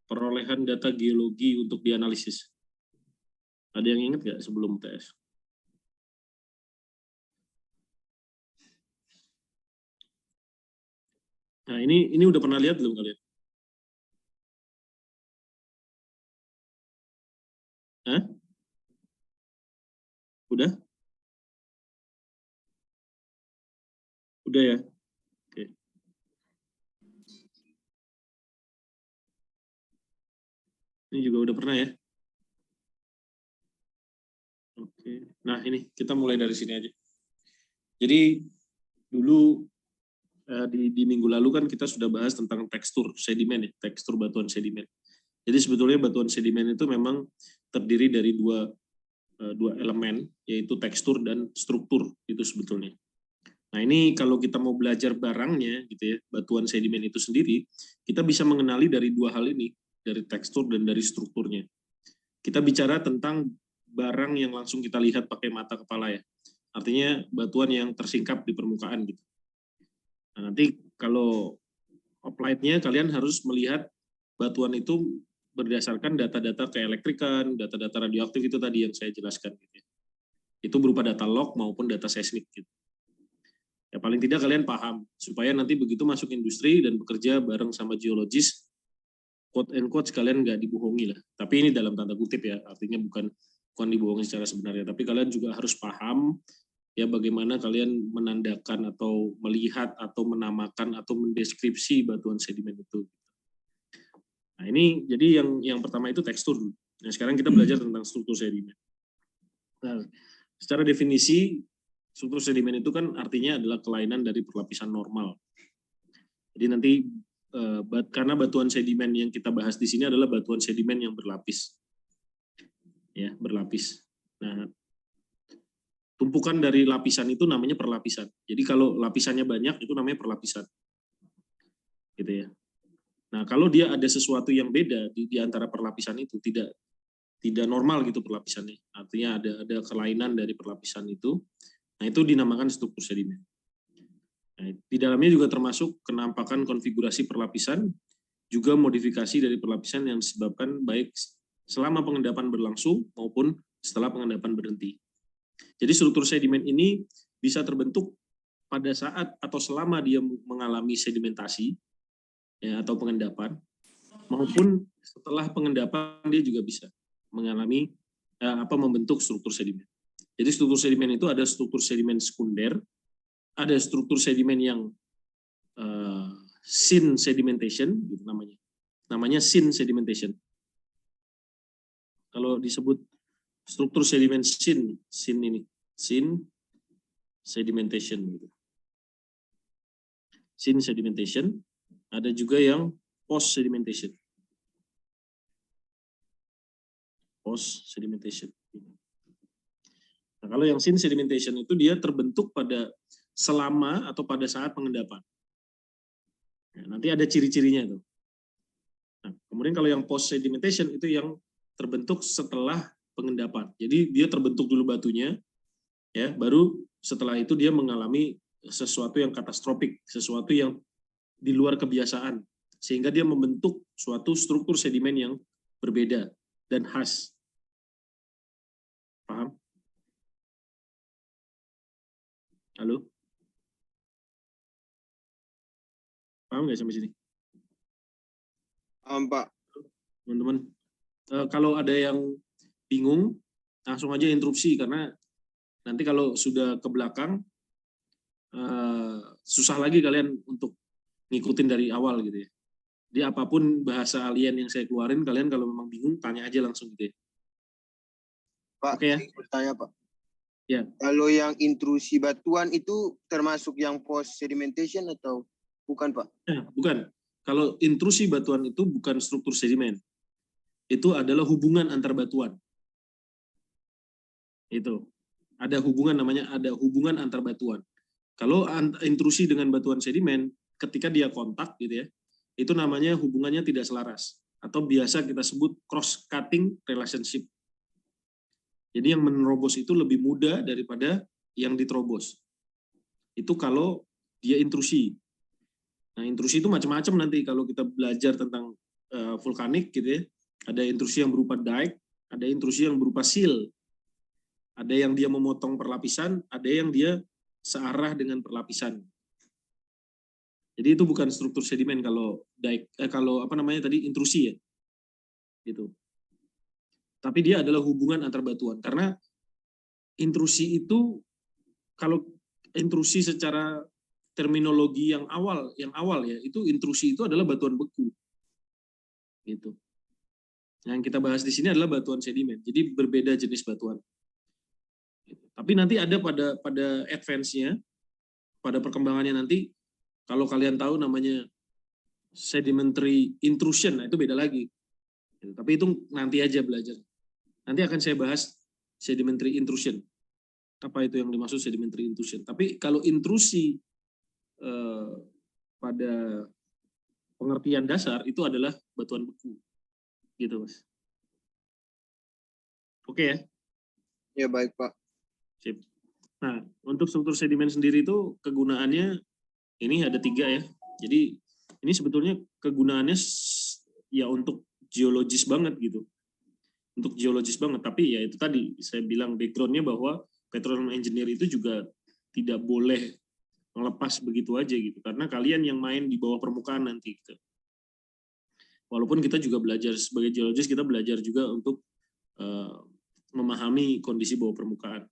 perolehan data geologi untuk dianalisis? Ada yang ingat nggak sebelum UTS? Nah, ini udah pernah lihat belum kalian? Hah? Udah? Udah ya? Oke. Ini juga udah pernah ya? Oke. Nah, ini kita mulai dari sini aja. Jadi dulu di minggu lalu kan kita sudah bahas tentang tekstur sedimen ya, tekstur batuan sedimen. Jadi sebetulnya batuan sedimen itu memang terdiri dari dua elemen, yaitu tekstur dan struktur itu sebetulnya. Nah, ini kalau kita mau belajar barangnya gitu ya, batuan sedimen itu sendiri, kita bisa mengenali dari dua hal ini, dari tekstur dan dari strukturnya. Kita bicara tentang barang yang langsung kita lihat pakai mata kepala ya. Artinya batuan yang tersingkap di permukaan gitu. Nah, nanti kalau applied-nya kalian harus melihat batuan itu berdasarkan data-data keelektrikan, data-data radioaktif itu tadi yang saya jelaskan gitu ya. Itu berupa data log maupun data seismik gitu. Ya paling tidak kalian paham supaya nanti begitu masuk industri dan bekerja bareng sama geologis, quote and quote sekalian nggak dibohongi lah. Tapi ini dalam tanda kutip ya, artinya bukan dibohongi secara sebenarnya, tapi kalian juga harus paham ya bagaimana kalian menandakan atau melihat atau menamakan atau mendeskripsi batuan sedimen itu. Nah, ini jadi yang pertama itu tekstur. Nah, sekarang kita belajar tentang struktur sedimen. Nah, secara definisi struktur sedimen itu kan artinya adalah kelainan dari perlapisan normal. Jadi nanti karena batuan sedimen yang kita bahas di sini adalah batuan sedimen yang berlapis. Ya, berlapis. Nah, tumpukan dari lapisan itu namanya perlapisan. Jadi kalau lapisannya banyak itu namanya perlapisan. Gitu ya. Nah, kalau dia ada sesuatu yang beda di antara perlapisan itu tidak normal gitu perlapisannya. Artinya ada kelainan dari perlapisan itu. Nah, itu dinamakan struktur sedimen. Nah, di dalamnya juga termasuk kenampakan konfigurasi perlapisan, juga modifikasi dari perlapisan yang disebabkan baik selama pengendapan berlangsung maupun setelah pengendapan berhenti. Jadi struktur sedimen ini bisa terbentuk pada saat atau selama dia mengalami sedimentasi ya, atau pengendapan, maupun setelah pengendapan dia juga bisa mengalami membentuk struktur sedimen. Jadi struktur sedimen itu ada struktur sedimen sekunder, ada struktur sedimen yang syn sedimentation gitu namanya. Namanya syn sedimentation. Kalau disebut struktur sedimen syn ini, syn sedimentation gitu. Syn sedimentation, ada juga yang post sedimentation. Post sedimentation. Nah, kalau yang syn sedimentation itu dia terbentuk pada selama atau pada saat pengendapan. Ya, nanti ada ciri-cirinya tuh. Nah, kemudian kalau yang post sedimentation itu yang terbentuk setelah pengendapan. Jadi dia terbentuk dulu batunya, ya, baru setelah itu dia mengalami sesuatu yang katastrofik, sesuatu yang di luar kebiasaan, sehingga dia membentuk suatu struktur sedimen yang berbeda dan khas. Paham? Halo? Paham nggak sampai sini? Paham, Pak. Teman-teman, kalau ada yang bingung, langsung aja interupsi, karena nanti kalau sudah ke belakang, susah lagi kalian untuk ngikutin dari awal gitu ya. Jadi apapun bahasa alien yang saya keluarin, kalian kalau memang bingung, tanya aja langsung gitu ya. Pak, Oke ya? bertanya, Pak. Ya. Kalau yang intrusi batuan itu termasuk yang post sedimentation atau bukan, Pak? Bukan. Kalau intrusi batuan itu bukan struktur sedimen. Itu adalah hubungan antar batuan. Itu. Ada hubungan namanya, ada hubungan antar batuan. Kalau intrusi dengan batuan sedimen, ketika dia kontak gitu ya, itu namanya hubungannya tidak selaras. Atau biasa kita sebut cross-cutting relationship. Jadi yang menerobos itu lebih mudah daripada yang diterobos. Itu kalau dia intrusi. Nah, intrusi itu macam-macam nanti kalau kita belajar tentang vulkanik gitu ya. Ada intrusi yang berupa dike, ada intrusi yang berupa seal. Ada yang dia memotong perlapisan, ada yang dia searah dengan perlapisan. Jadi itu bukan struktur sedimen kalau dike, kalau apa namanya tadi intrusi ya. Gitu. Tapi dia adalah hubungan antar batuan karena intrusi itu kalau intrusi secara terminologi yang awal ya, itu intrusi itu adalah batuan beku. Gitu. Yang kita bahas di sini adalah batuan sedimen. Jadi berbeda jenis batuan. Tapi nanti ada pada advance-nya, pada perkembangannya nanti, kalau kalian tahu namanya sedimentary intrusion, nah itu beda lagi. Tapi itu nanti aja belajar. Nanti akan saya bahas sedimentary intrusion. Apa itu yang dimaksud sedimentary intrusion? Tapi kalau intrusi pada pengertian dasar itu adalah batuan beku. Gitu, Mas. Oke ya? Ya, baik, Pak. Sip. Nah, untuk struktur sedimen sendiri itu kegunaannya ini ada 3 ya. Jadi ini sebetulnya kegunaannya ya untuk geologis banget gitu. Untuk geologis banget, tapi ya itu tadi saya bilang background-nya bahwa petroleum engineer itu juga tidak boleh melepas begitu aja gitu. Karena kalian yang main di bawah permukaan nanti gitu. Walaupun kita juga belajar sebagai geologis, kita belajar juga untuk memahami kondisi bawah permukaan,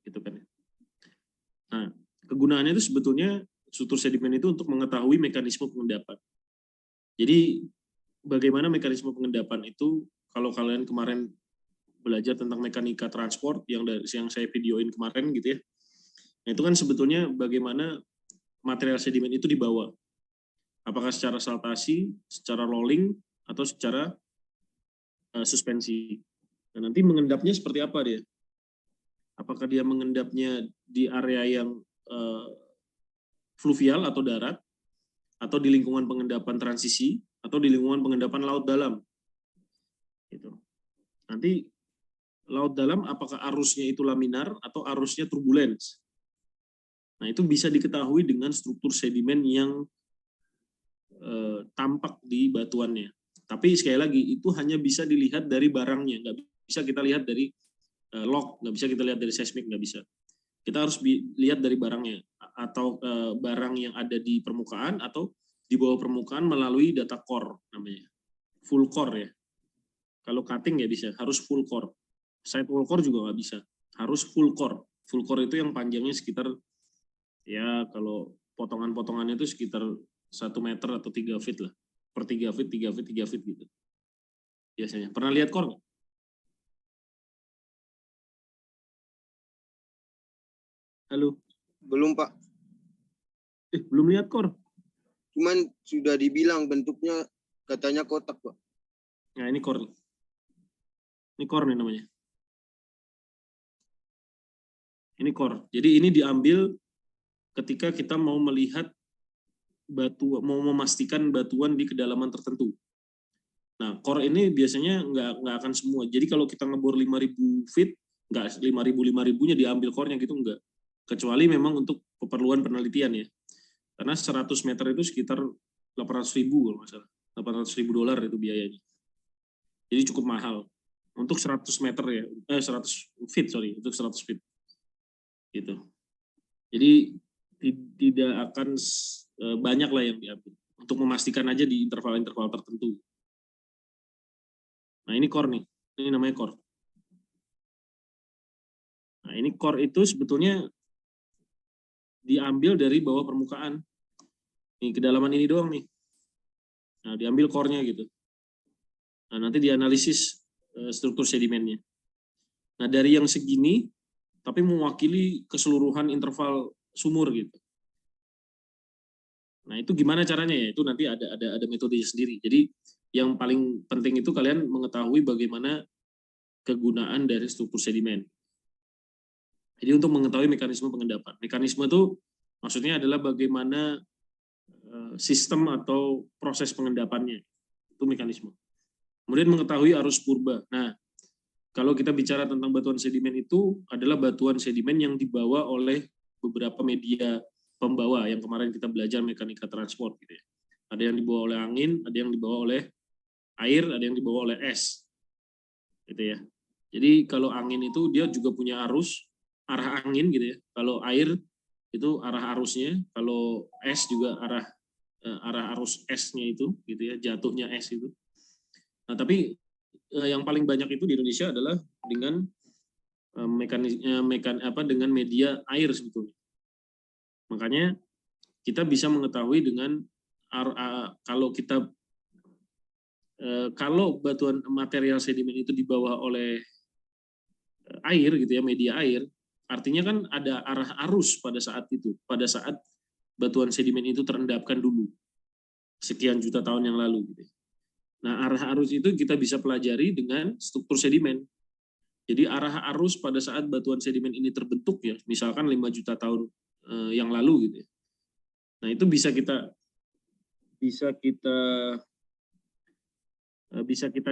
gitu kan. Nah, kegunaannya itu sebetulnya struktur sedimen itu untuk mengetahui mekanisme pengendapan. Jadi bagaimana mekanisme pengendapan itu, kalau kalian kemarin belajar tentang mekanika transport yang saya videoin kemarin gitu ya. Nah, itu kan sebetulnya bagaimana material sedimen itu dibawa. Apakah secara saltasi, secara rolling, atau secara suspensi. Nah, nanti mengendapnya seperti apa dia? Apakah dia mengendapnya di area yang fluvial atau darat, atau di lingkungan pengendapan transisi, atau di lingkungan pengendapan laut dalam. Gitu. Nanti laut dalam apakah arusnya itu laminar atau arusnya turbulens. Nah, itu bisa diketahui dengan struktur sedimen yang tampak di batuannya. Tapi sekali lagi itu hanya bisa dilihat dari barangnya, nggak bisa kita lihat dari log, nggak bisa kita lihat dari seismik, nggak bisa. Kita harus lihat dari barangnya atau barang yang ada di permukaan atau di bawah permukaan melalui data core namanya, full core ya. Kalau cutting ya bisa, harus full core. Side wall core juga nggak bisa, harus full core. Full core itu yang panjangnya sekitar ya kalau potongan-potongannya itu sekitar 1 meter atau 3 feet lah. Per 3 feet, 3 feet, 3 feet gitu. Biasanya. Pernah lihat core nggak? Halo? Belum, Pak. Belum lihat core? Cuman sudah dibilang bentuknya katanya kotak, Pak. Nah, ini core. Ini core nih namanya. Ini core. Jadi ini diambil ketika kita mau melihat mau memastikan batuan di kedalaman tertentu. Nah, core ini biasanya nggak akan semua. Jadi kalau kita ngebor 5.000 feet, nggak 5.000-5.000-nya diambil core-nya gitu, nggak. Kecuali memang untuk keperluan penelitian ya. Karena 100 meter itu sekitar 800.000 kalau nggak salah. $800.000 itu biayanya. Jadi cukup mahal. Untuk 100 meter ya, 100 feet, sorry, untuk 100 feet. Gitu. Jadi tidak akan banyak lah yang diambil. Untuk memastikan aja di interval-interval tertentu. Nah, ini core nih. Ini namanya core. Nah, ini core itu sebetulnya diambil dari bawah permukaan. Nih, kedalaman ini doang nih. Nah, diambil core-nya gitu. Nah, nanti dianalisis struktur sedimennya. Nah, dari yang segini, tapi mewakili keseluruhan interval sumur gitu. Nah, itu gimana caranya ya? Itu nanti ada metodenya sendiri. Jadi, yang paling penting itu kalian mengetahui bagaimana kegunaan dari struktur sedimen. Jadi untuk mengetahui mekanisme pengendapan. Mekanisme itu maksudnya adalah bagaimana sistem atau proses pengendapannya. Itu mekanisme. Kemudian mengetahui arus purba. Nah, kalau kita bicara tentang batuan sedimen itu adalah batuan sedimen yang dibawa oleh beberapa media pembawa yang kemarin kita belajar mekanika transport gitu ya. Ada yang dibawa oleh angin, ada yang dibawa oleh air, ada yang dibawa oleh es. Gitu ya. Jadi kalau angin itu dia juga punya arus, arah angin gitu ya. Kalau air itu arah arusnya, kalau es juga arah arus esnya itu gitu ya, jatuhnya es itu. Nah, tapi yang paling banyak itu di Indonesia adalah dengan dengan media air sebetulnya. Makanya kita bisa mengetahui dengan kalau batuan material sedimen itu dibawa oleh air gitu ya, media air, artinya kan ada arah arus pada saat itu, pada saat batuan sedimen itu terendapkan dulu sekian juta tahun yang lalu gitu. Nah, arah arus itu kita bisa pelajari dengan struktur sedimen. Jadi arah arus pada saat batuan sedimen ini terbentuk ya, misalkan 5 juta tahun yang lalu gitu ya. Nah, itu bisa kita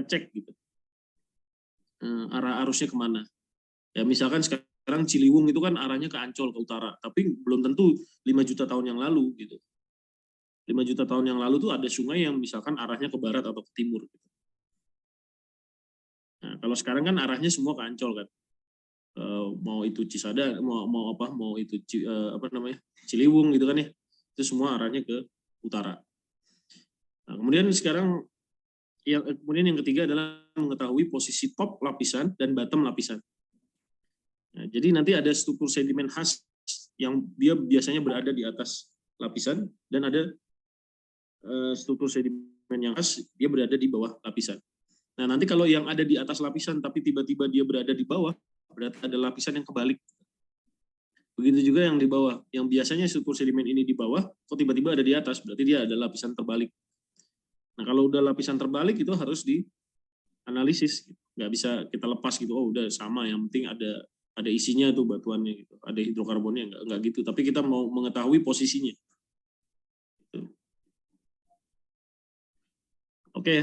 cek gitu. Arah arusnya kemana. Ya misalkan sekarang Ciliwung itu kan arahnya ke Ancol, ke utara, tapi belum tentu 5 juta tahun yang lalu gitu. 5 juta tahun yang lalu tuh ada sungai yang misalkan arahnya ke barat atau ke timur gitu. Nah, kalau sekarang kan arahnya semua ke Ancol kan. Mau itu Cisada, mau itu Ciliwung gitu kan ya. Itu semua arahnya ke utara. Nah, kemudian yang ketiga adalah mengetahui posisi top lapisan dan bottom lapisan. Nah, jadi nanti ada struktur sedimen khas yang dia biasanya berada di atas lapisan dan ada struktur sedimen yang khas dia berada di bawah lapisan. Nah, nanti kalau yang ada di atas lapisan tapi tiba-tiba dia berada di bawah, berarti ada lapisan yang kebalik. Begitu juga yang di bawah, yang biasanya struktur sedimen ini di bawah, kok tiba-tiba ada di atas, berarti dia ada lapisan terbalik. Nah, kalau udah lapisan terbalik itu harus dianalisis, nggak bisa kita lepas gitu, oh udah sama, yang penting ada isinya tuh batuannya gitu, ada hidrokarbonnya, enggak gitu, tapi kita mau mengetahui posisinya. Oke,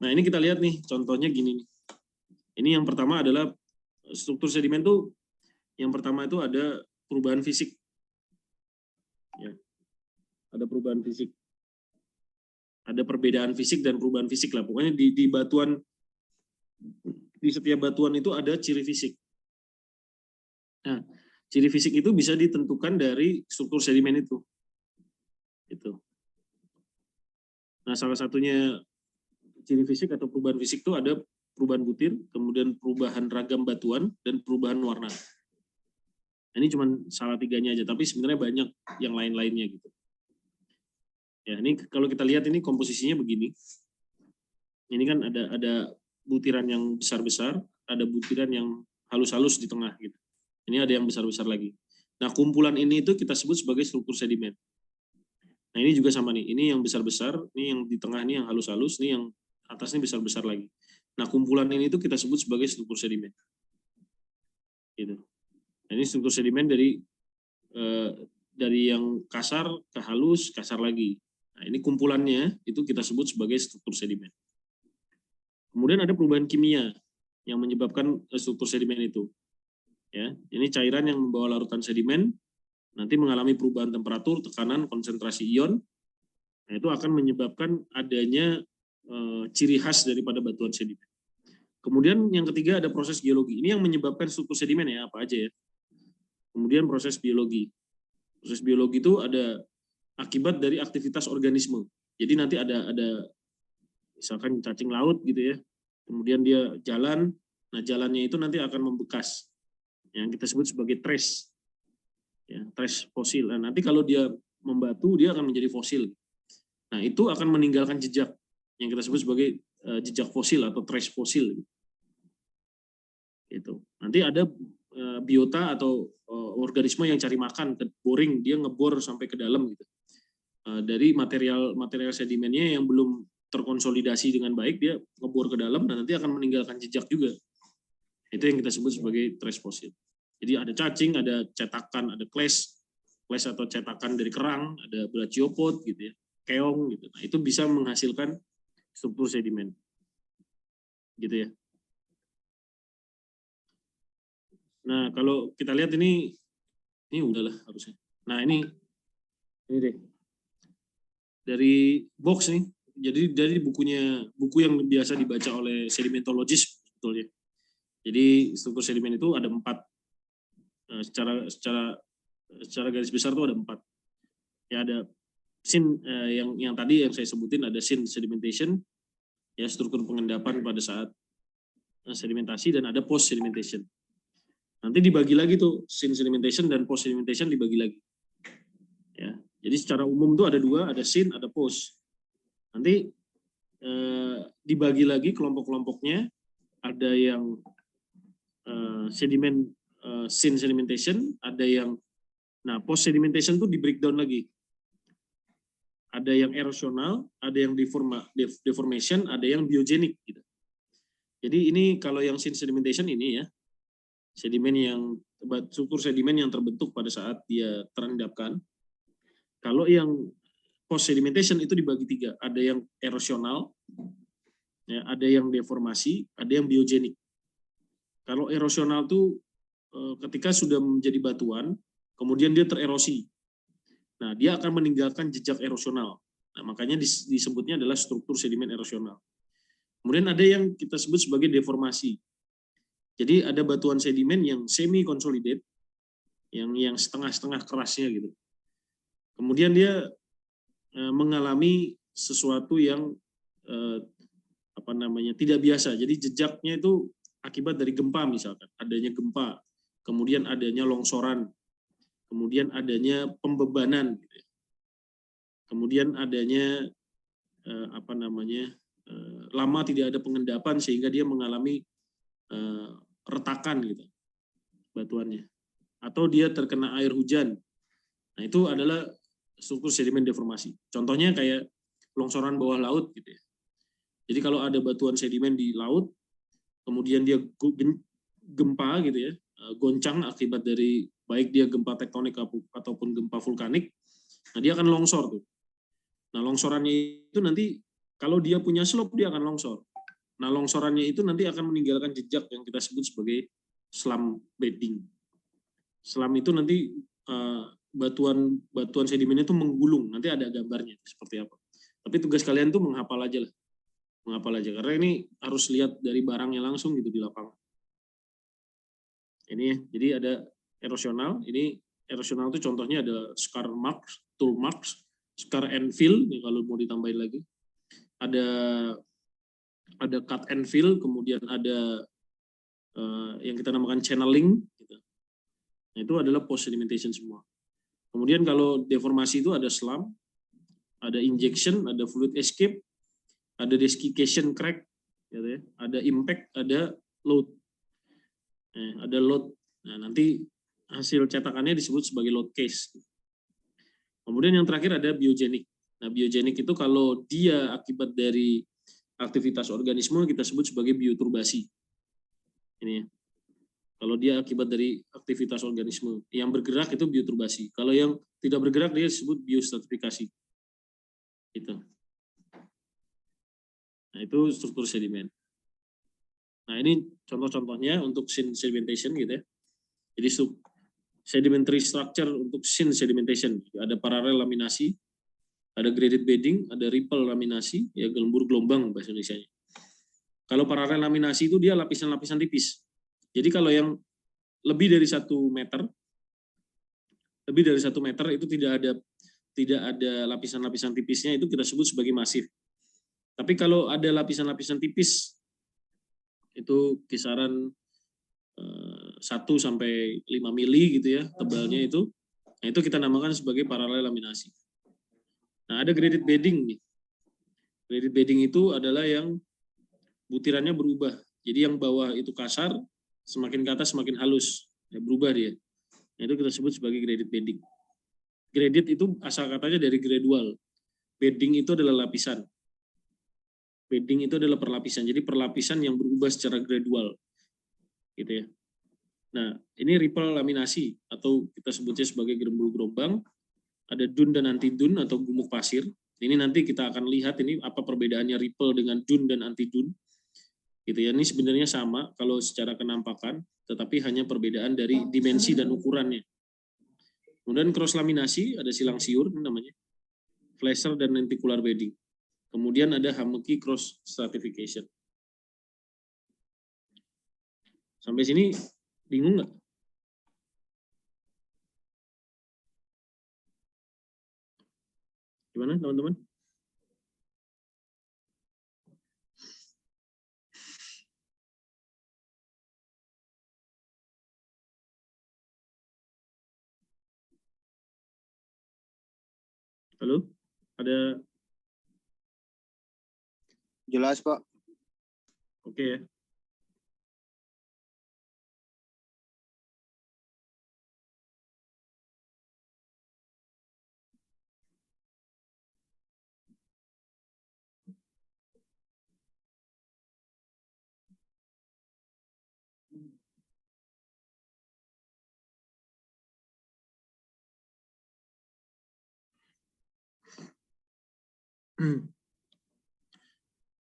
nah ini kita lihat nih, contohnya gini nih. Ini yang pertama adalah struktur sedimen tuh, yang pertama itu ada perubahan fisik. Ya, ada perubahan fisik. Ada perbedaan fisik dan perubahan fisik lah. Pokoknya di batuan, di setiap batuan itu ada ciri fisik. Nah, ciri fisik itu bisa ditentukan dari struktur sedimen itu. Itu. Nah, salah satunya ciri fisik atau perubahan fisik itu ada perubahan butir, kemudian perubahan ragam batuan, dan perubahan warna. Ini cuma salah tiganya aja, tapi sebenarnya banyak yang lain-lainnya gitu. Ya, ini kalau kita lihat ini komposisinya begini. Ini kan ada butiran yang besar-besar, ada butiran yang halus-halus di tengah gitu. Ini ada yang besar-besar lagi. Nah, kumpulan ini itu kita sebut sebagai struktur sedimen. Nah, ini juga sama nih. Ini yang besar-besar, ini yang di tengah ini yang halus-halus, ini yang atas ini besar-besar lagi. Nah, kumpulan ini itu kita sebut sebagai struktur sedimen. Gitu. Nah, ini struktur sedimen dari yang kasar ke halus, kasar lagi. Nah, ini kumpulannya itu kita sebut sebagai struktur sedimen. Kemudian ada perubahan kimia yang menyebabkan struktur sedimen itu. Ya, ini cairan yang membawa larutan sedimen nanti mengalami perubahan temperatur, tekanan, konsentrasi ion. Nah, itu akan menyebabkan adanya ciri khas daripada batuan sedimen. Kemudian yang ketiga ada proses geologi. Ini yang menyebabkan struktur sedimen ya, apa aja ya. Kemudian proses biologi. Proses biologi itu ada akibat dari aktivitas organisme. Jadi nanti ada misalkan cacing laut gitu ya. Kemudian dia jalan, nah jalannya itu nanti akan membekas. Yang kita sebut sebagai trace. Ya, trace fosil. Nah, nanti kalau dia membatu, dia akan menjadi fosil. Nah, itu akan meninggalkan jejak yang kita sebut sebagai jejak fosil atau trace fosil. Gitu. Nanti ada biota atau organisme yang cari makan, boring, dia ngebor sampai ke dalam gitu. Dari material sedimennya yang belum terkonsolidasi dengan baik, dia ngebor ke dalam dan nanti akan meninggalkan jejak juga. Itu yang kita sebut sebagai trace fosil. Jadi ada cacing, ada cetakan, ada clash atau cetakan dari kerang, ada brachiopod gitu ya, keong gitu. Nah, itu bisa menghasilkan struktur sedimen. Gitu ya. Nah, kalau kita lihat ini udahlah harusnya. Nah, ini Ini deh. Dari box nih. Jadi dari buku yang biasa dibaca oleh sedimentologis sebetulnya. Jadi struktur sedimen itu ada 4. Secara garis besar itu ada 4. Ya, ada yang tadi yang saya sebutin, ada sin sedimentation, ya, struktur pengendapan pada saat sedimentasi, dan ada post sedimentation. Nanti dibagi lagi tuh, sin sedimentation dan post sedimentation dibagi lagi. Ya, jadi secara umum tuh ada 2, ada sin, ada post. Nanti dibagi lagi kelompok-kelompoknya, ada yang sin sedimentation, ada yang post sedimentation tuh di breakdown lagi. Ada yang erosional, ada yang deformation, ada yang biogenik gitu. Jadi ini kalau yang sin sedimentation ini ya, struktur sedimen yang terbentuk pada saat dia terendapkan. Kalau yang post sedimentation itu dibagi 3, ada yang erosional, ya, ada yang deformasi, ada yang biogenik. Kalau erosional tuh ketika sudah menjadi batuan, kemudian dia tererosi. Nah, dia akan meninggalkan jejak erosional. Nah, makanya disebutnya adalah struktur sedimen erosional. Kemudian ada yang kita sebut sebagai deformasi. Jadi ada batuan sedimen yang semi consolidated, yang setengah-setengah kerasnya gitu. Kemudian dia mengalami sesuatu yang tidak biasa. Jadi jejaknya itu akibat dari gempa misalkan, adanya gempa, kemudian adanya longsoran, kemudian adanya pembebanan, kemudian adanya lama tidak ada pengendapan sehingga dia mengalami retakan gitu batuannya, atau dia terkena air hujan. Nah, itu adalah struktur sedimen deformasi. Contohnya kayak longsoran bawah laut gitu ya. Jadi kalau ada batuan sedimen di laut, kemudian dia gempa gitu ya, goncang akibat dari baik dia gempa tektonik ataupun gempa vulkanik, nah dia akan longsor tuh. Nah, longsorannya itu nanti kalau dia punya slope dia akan longsor. Nah, longsorannya itu nanti akan meninggalkan jejak yang kita sebut sebagai slump bedding. Slump itu nanti batuan sedimennya itu menggulung. Nanti ada gambarnya seperti apa. Tapi tugas kalian tuh menghafal aja lah. Menghafal aja, karena ini harus lihat dari barangnya langsung gitu di lapangan. Ini ya, jadi ada erosional. Ini erosional itu contohnya ada scar marks, tool marks, scar and fill, nih kalau mau ditambahin lagi. Ada cut and fill, kemudian ada yang kita namakan channeling. Gitu. Nah, itu adalah post sedimentation semua. Kemudian kalau deformasi itu ada slump, ada injection, ada fluid escape, ada desiccation crack, gitu ya, ada impact, ada load. Ada load. Nah, nanti hasil cetakannya disebut sebagai load case. Kemudian yang terakhir ada biogenik. Nah, biogenik itu kalau dia akibat dari aktivitas organisme kita sebut sebagai bioturbasi. Ini ya. Kalau dia akibat dari aktivitas organisme yang bergerak itu bioturbasi. Kalau yang tidak bergerak dia disebut biostratifikasi. Gitu. Nah, itu struktur sedimen. Nah, ini contoh-contohnya untuk sin sedimentation gitu ya. Jadi sedimentary structure untuk sin sedimentation. Ada paralel laminasi, ada graded bedding, ada ripple laminasi, ya gelembur gelombang bahasa Indonesianya. Kalau paralel laminasi itu dia lapisan-lapisan tipis. Jadi kalau yang lebih dari 1 meter itu tidak ada lapisan-lapisan tipisnya, itu kita sebut sebagai masif. Tapi kalau ada lapisan-lapisan tipis itu kisaran 1 sampai 5 mili gitu ya tebalnya itu. Nah, itu kita namakan sebagai paralel laminasi. Nah, ada graded bedding nih. Graded bedding itu adalah yang butirannya berubah. Jadi yang bawah itu kasar, semakin ke atas semakin halus, ya, berubah dia. Nah, itu kita sebut sebagai graded bedding. Graded itu asal katanya dari gradual. Bedding itu adalah lapisan. Bedding itu adalah perlapisan. Jadi perlapisan yang berubah secara gradual. Gitu ya. Nah, ini ripple laminasi atau kita sebutnya sebagai gerembul gelombang. Ada dun dan anti dun atau gumuk pasir. Ini nanti kita akan lihat ini apa perbedaannya ripple dengan dun dan anti dun. Gitu ya. Ini sebenarnya sama kalau secara kenampakan, tetapi hanya perbedaan dari dimensi dan ukurannya. Kemudian cross laminasi, ada silang siur ini namanya, flasher dan lenticular bedding. Kemudian ada Hammocki cross stratification. Sampai sini bingung nggak? Gimana teman-teman? Halo? Ada? Jelas, Pak. Oke ya.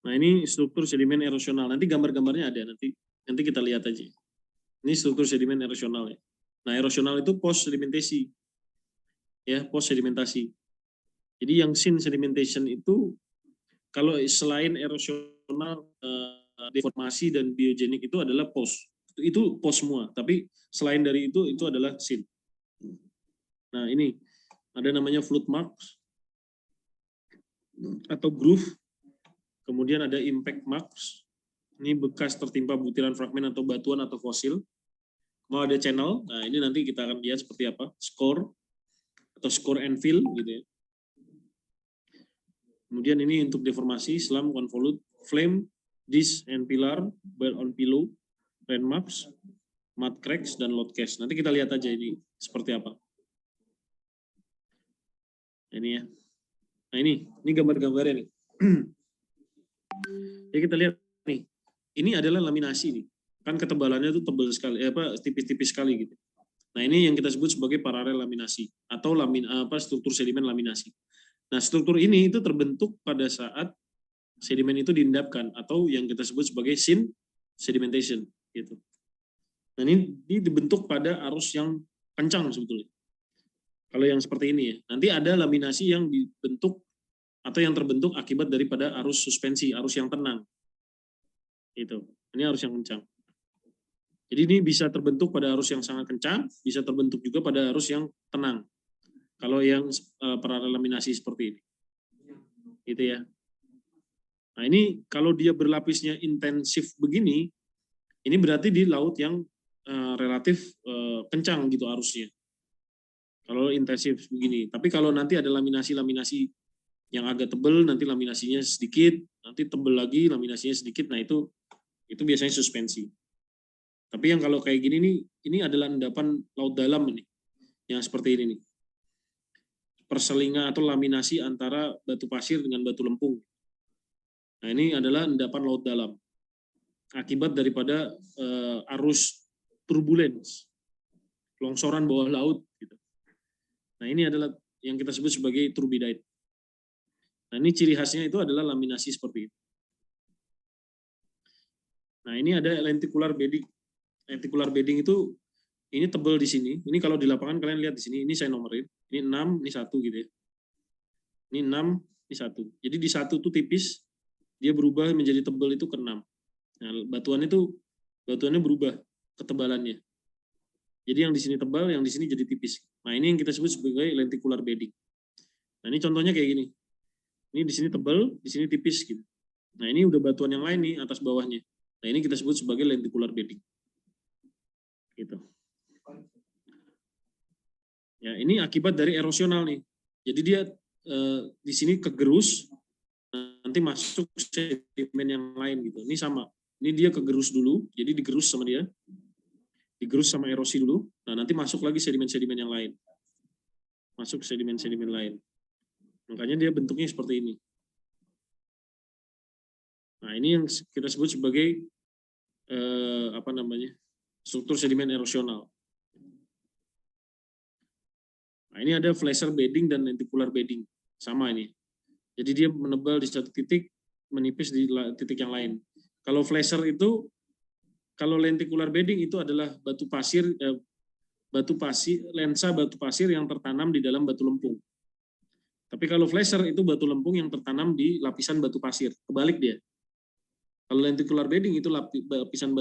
Nah, ini struktur sedimen erosional. Nanti gambar-gambarnya ada, nanti kita lihat aja. Ini struktur sedimen erosional ya. Nah, erosional itu post sedimentasi. Ya, post sedimentasi. Jadi yang sin sedimentation itu kalau selain erosional, deformasi dan biogenik itu adalah post. Itu post semua, tapi selain dari itu adalah sin. Nah, ini ada namanya flood marks atau groove. Kemudian ada impact marks. Ini bekas tertimpa butiran fragmen atau batuan atau fosil. Mau ada channel. Nah, ini nanti kita akan lihat seperti apa. Score atau score and fill gitu ya. Kemudian ini untuk deformasi, slam, convolute, flame, disc and pillar, bell on pillow, landmarks, mud cracks, dan load cast. Nanti kita lihat aja ini seperti apa. Ini ya. Nah, ini gambar-gambarnya nih. Ya, kita lihat nih. Ini adalah laminasi nih. Kan ketebalannya itu tebal sekali, tipis-tipis sekali gitu. Nah, ini yang kita sebut sebagai paralel laminasi atau struktur sedimen laminasi. Nah, struktur ini itu terbentuk pada saat sedimen itu diendapkan atau yang kita sebut sebagai sin sedimentation gitu. Nah, ini dibentuk pada arus yang kencang sebetulnya. Kalau yang seperti ini ya, nanti ada laminasi yang dibentuk atau yang terbentuk akibat daripada arus suspensi, arus yang tenang. Itu. Ini arus yang kencang. Jadi ini bisa terbentuk pada arus yang sangat kencang, bisa terbentuk juga pada arus yang tenang. Kalau yang paralel laminasi seperti ini. Gitu ya. Nah, ini kalau dia berlapisnya intensif begini, ini berarti di laut yang relatif kencang gitu arusnya. Kalau intensif begini. Tapi kalau nanti ada laminasi-laminasi yang agak tebal, nanti laminasinya sedikit, nanti tebal lagi, laminasinya sedikit, nah itu biasanya suspensi. Tapi yang kalau kayak gini nih, ini adalah endapan laut dalam ini, yang seperti ini nih. Perselingan atau laminasi antara batu pasir dengan batu lempung. Nah, ini adalah endapan laut dalam. Akibat daripada arus turbulence, longsoran bawah laut. Gitu. Nah, ini adalah yang kita sebut sebagai turbidite. Nah, ini ciri khasnya itu adalah laminasi seperti itu. Nah, ini ada lenticular bedding. Lenticular bedding itu ini tebal di sini. Ini kalau di lapangan kalian lihat di sini, ini saya nomorin. Ini 6, ini 1 gitu ya. Ini 6, ini 1. Jadi di 1 tuh tipis, dia berubah menjadi tebal itu ke 6. Nah, batuannya berubah ketebalannya. Jadi yang di sini tebal, yang di sini jadi tipis. Nah, ini yang kita sebut sebagai lenticular bedding. Nah, ini contohnya kayak gini. Ini di sini tebal, di sini tipis gitu. Nah, ini udah batuan yang lain nih atas bawahnya. Nah, ini kita sebut sebagai lenticular bedding. Gitu. Ya, ini akibat dari erosional nih. Jadi dia di sini kegerus, nanti masuk sedimen yang lain gitu. Ini sama. Ini dia kegerus dulu, jadi digerus sama dia. Digerus sama erosi dulu. Nah, nanti masuk lagi sedimen-sedimen yang lain. Masuk sedimen-sedimen lain. Makanya dia bentuknya seperti ini. Nah, ini yang kita sebut sebagai struktur sedimen erosional. Nah, ini ada flasher bedding dan lenticular bedding. Sama ini. Jadi dia menebal di satu titik, menipis di titik yang lain. Kalau flasher itu, kalau lenticular bedding itu adalah batu pasir, lensa batu pasir yang tertanam di dalam batu lempung. Tapi kalau flasher itu batu lempung yang tertanam di lapisan batu pasir. Kebalik dia. Kalau lenticular bedding itu lapisan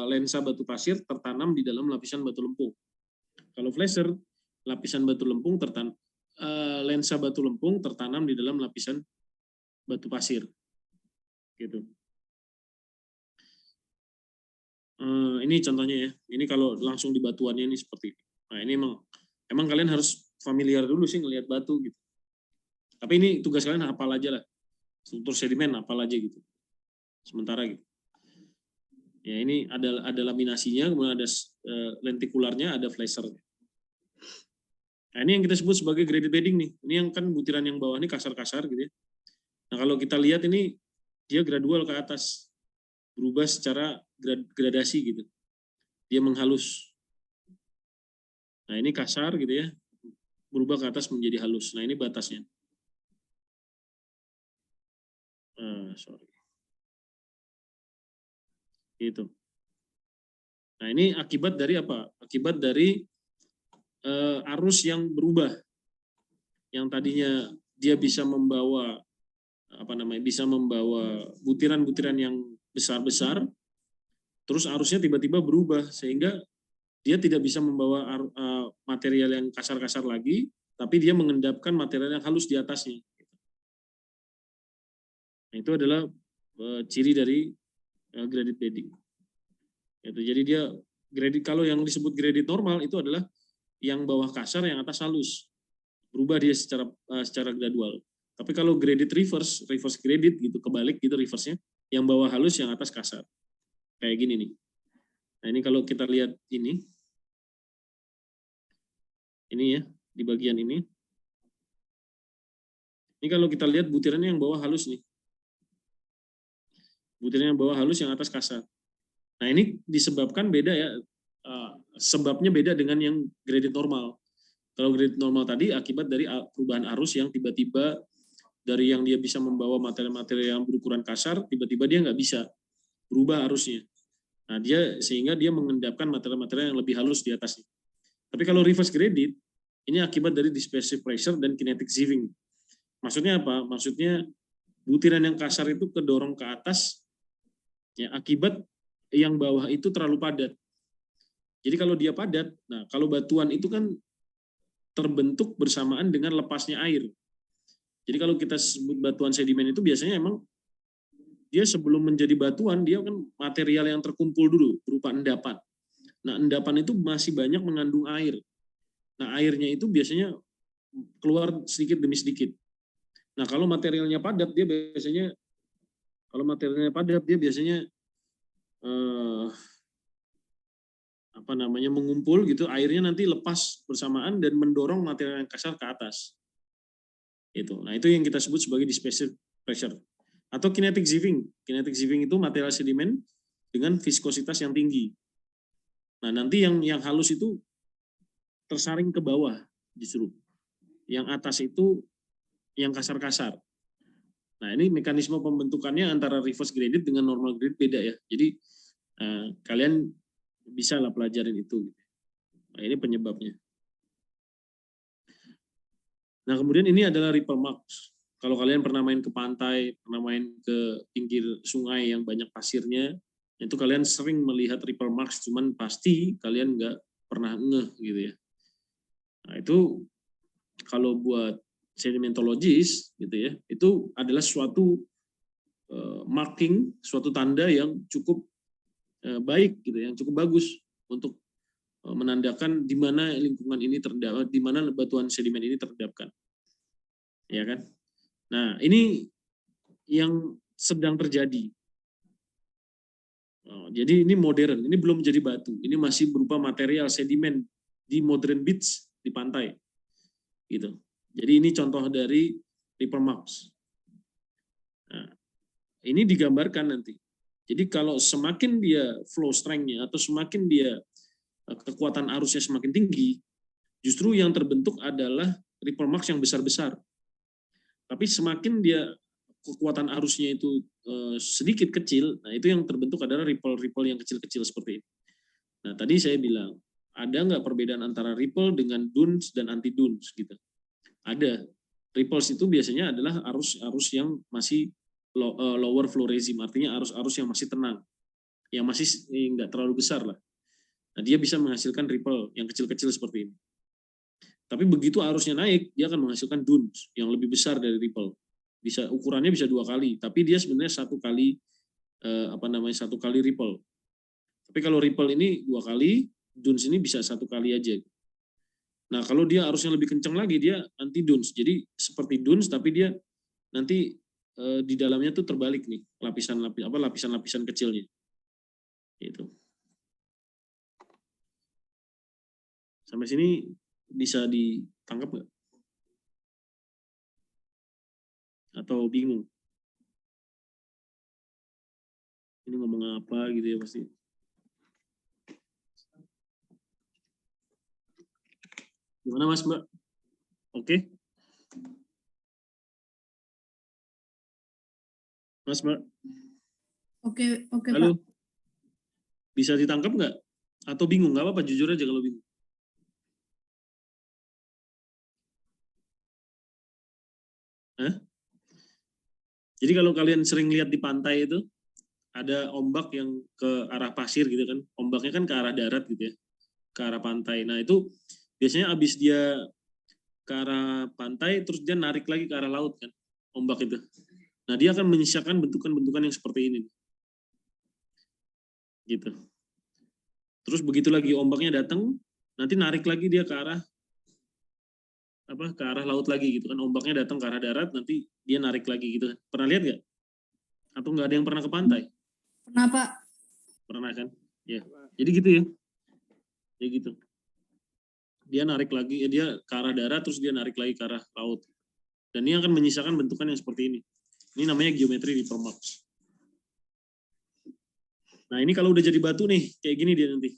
lensa batu pasir tertanam di dalam lapisan batu lempung. Kalau flasher, lapisan batu lempung lensa batu lempung tertanam di dalam lapisan batu pasir. Gitu. Ini contohnya ya. Ini kalau langsung di batuannya ini seperti ini. Nah ini emang kalian harus familiar dulu sih ngelihat batu gitu. Tapi ini tugas kalian hafal aja lah. Struktur sedimen hafal aja gitu. Sementara gitu. Ya ini ada laminasinya, kemudian ada lentikularnya, ada flashernya. Nah ini yang kita sebut sebagai graded bedding nih. Ini yang kan butiran yang bawah ini kasar-kasar gitu ya. Nah kalau kita lihat ini dia gradual ke atas. Berubah secara gradasi gitu. Dia menghalus. Nah ini kasar gitu ya. Berubah ke atas menjadi halus. Nah ini batasnya. Sorry. Gitu. Nah ini akibat dari apa? Akibat dari arus yang berubah. Yang tadinya dia bisa membawa butiran-butiran yang besar-besar, terus arusnya tiba-tiba berubah sehingga dia tidak bisa membawa material yang kasar-kasar lagi, tapi dia mengendapkan material yang halus di atasnya. Nah, itu adalah ciri dari graded bedding. Jadi dia kalau yang disebut graded normal itu adalah yang bawah kasar, yang atas halus, berubah dia secara gradual. Tapi kalau graded reverse graded gitu, kebalik gitu reverse-nya, yang bawah halus, yang atas kasar. Kayak gini nih. Nah ini kalau kita lihat ini ya, di bagian ini. Ini kalau kita lihat butirannya yang bawah halus nih. Butiran yang bawah halus, yang atas kasar. Nah ini disebabkan beda ya, sebabnya beda dengan yang graded normal. Kalau graded normal tadi akibat dari perubahan arus yang tiba-tiba dari yang dia bisa membawa material-material yang berukuran kasar, tiba-tiba dia nggak bisa berubah arusnya. Nah sehingga dia mengendapkan material-material yang lebih halus di atasnya. Tapi kalau reverse graded, ini akibat dari dispersive pressure dan kinetic sieving. Maksudnya apa? Maksudnya butiran yang kasar itu kedorong ke atas, ya akibat yang bawah itu terlalu padat. Jadi kalau dia padat, nah kalau batuan itu kan terbentuk bersamaan dengan lepasnya air. Jadi kalau kita sebut batuan sedimen itu biasanya emang dia sebelum menjadi batuan, dia kan material yang terkumpul dulu berupa endapan. Nah endapan itu masih banyak mengandung air. Nah airnya itu biasanya keluar sedikit demi sedikit. Nah kalau materialnya padat, dia biasanya mengumpul gitu, airnya nanti lepas bersamaan dan mendorong material yang kasar ke atas. Nah itu yang kita sebut sebagai dispersive pressure atau kinetic sieving. Kinetic sieving itu material sedimen dengan viskositas yang tinggi. Nah nanti yang halus itu tersaring ke bawah justru. Yang atas itu yang kasar-kasar. Nah ini mekanisme pembentukannya antara reverse graded dengan normal graded beda ya. Jadi kalian bisa lah pelajarin itu. Nah ini penyebabnya. Nah kemudian ini adalah ripple marks. Kalau kalian pernah main ke pantai, pernah main ke pinggir sungai yang banyak pasirnya, itu kalian sering melihat ripple marks, cuman pasti kalian nggak pernah ngeh gitu ya. Nah itu kalau buat sedimentologis gitu ya, itu adalah suatu marking, suatu tanda yang cukup baik gitu, yang cukup bagus untuk menandakan di mana lingkungan ini terdapat, di mana batuan sedimen ini terendapkan, ya kan? Nah ini yang sedang terjadi. Jadi ini modern, ini belum menjadi batu, ini masih berupa material sedimen di modern beach di pantai, gitu. Jadi ini contoh dari ripple marks. Nah, ini digambarkan nanti. Jadi kalau semakin dia flow strength-nya atau semakin dia kekuatan arusnya semakin tinggi, justru yang terbentuk adalah ripple marks yang besar-besar. Tapi semakin dia kekuatan arusnya itu sedikit kecil, nah itu yang terbentuk adalah ripple yang kecil-kecil seperti ini. Nah tadi saya bilang ada nggak perbedaan antara ripple dengan dunes dan anti dunes gitu? Ada. Ripples itu biasanya adalah arus yang masih lower flow regime, artinya arus yang masih tenang, yang masih nggak terlalu besar lah. Nah, dia bisa menghasilkan ripple yang kecil-kecil seperti ini. Tapi begitu arusnya naik, dia akan menghasilkan dunes yang lebih besar dari ripple. Ukurannya bisa 2 kali, tapi dia sebenarnya 1 kali satu kali ripple. Tapi kalau ripple ini 2 kali, dunes ini bisa 1 kali aja. Nah, kalau dia arusnya lebih kencang lagi, dia anti dunes. Jadi seperti dunes, tapi dia nanti di dalamnya tuh terbalik nih lapisan-lapisan kecilnya. Gitu. Sampai sini bisa ditangkap nggak? Atau bingung? Ini ngomong apa gitu ya pasti. Gimana Mas Mbak? Oke? Mas Mbak? Oke, Halo? Pak. Bisa ditangkap nggak? Atau bingung? Nggak apa-apa, jujur aja kalau bingung. Hah? Jadi kalau kalian sering lihat di pantai itu, ada ombak yang ke arah pasir gitu kan. Ombaknya kan ke arah darat gitu ya. Ke arah pantai. Nah itu biasanya abis dia ke arah pantai, terus dia narik lagi ke arah laut kan. Ombak itu. Nah dia akan menyisakan bentukan-bentukan yang seperti ini. Gitu. Terus begitu lagi ombaknya datang, nanti narik lagi dia ke arah laut lagi gitu kan. Ombaknya datang ke arah darat, nanti dia narik lagi gitu. Pernah lihat nggak? Atau nggak ada yang pernah ke pantai? Pernah, Pak. Pernah kan? Ya. Jadi gitu ya. Ya gitu. Dia narik lagi, dia ke arah darat, terus dia narik lagi ke arah laut. Dan ini akan menyisakan bentukan yang seperti ini. Ini namanya geometri Ripper-Marx. Nah ini kalau udah jadi batu nih, kayak gini dia nanti.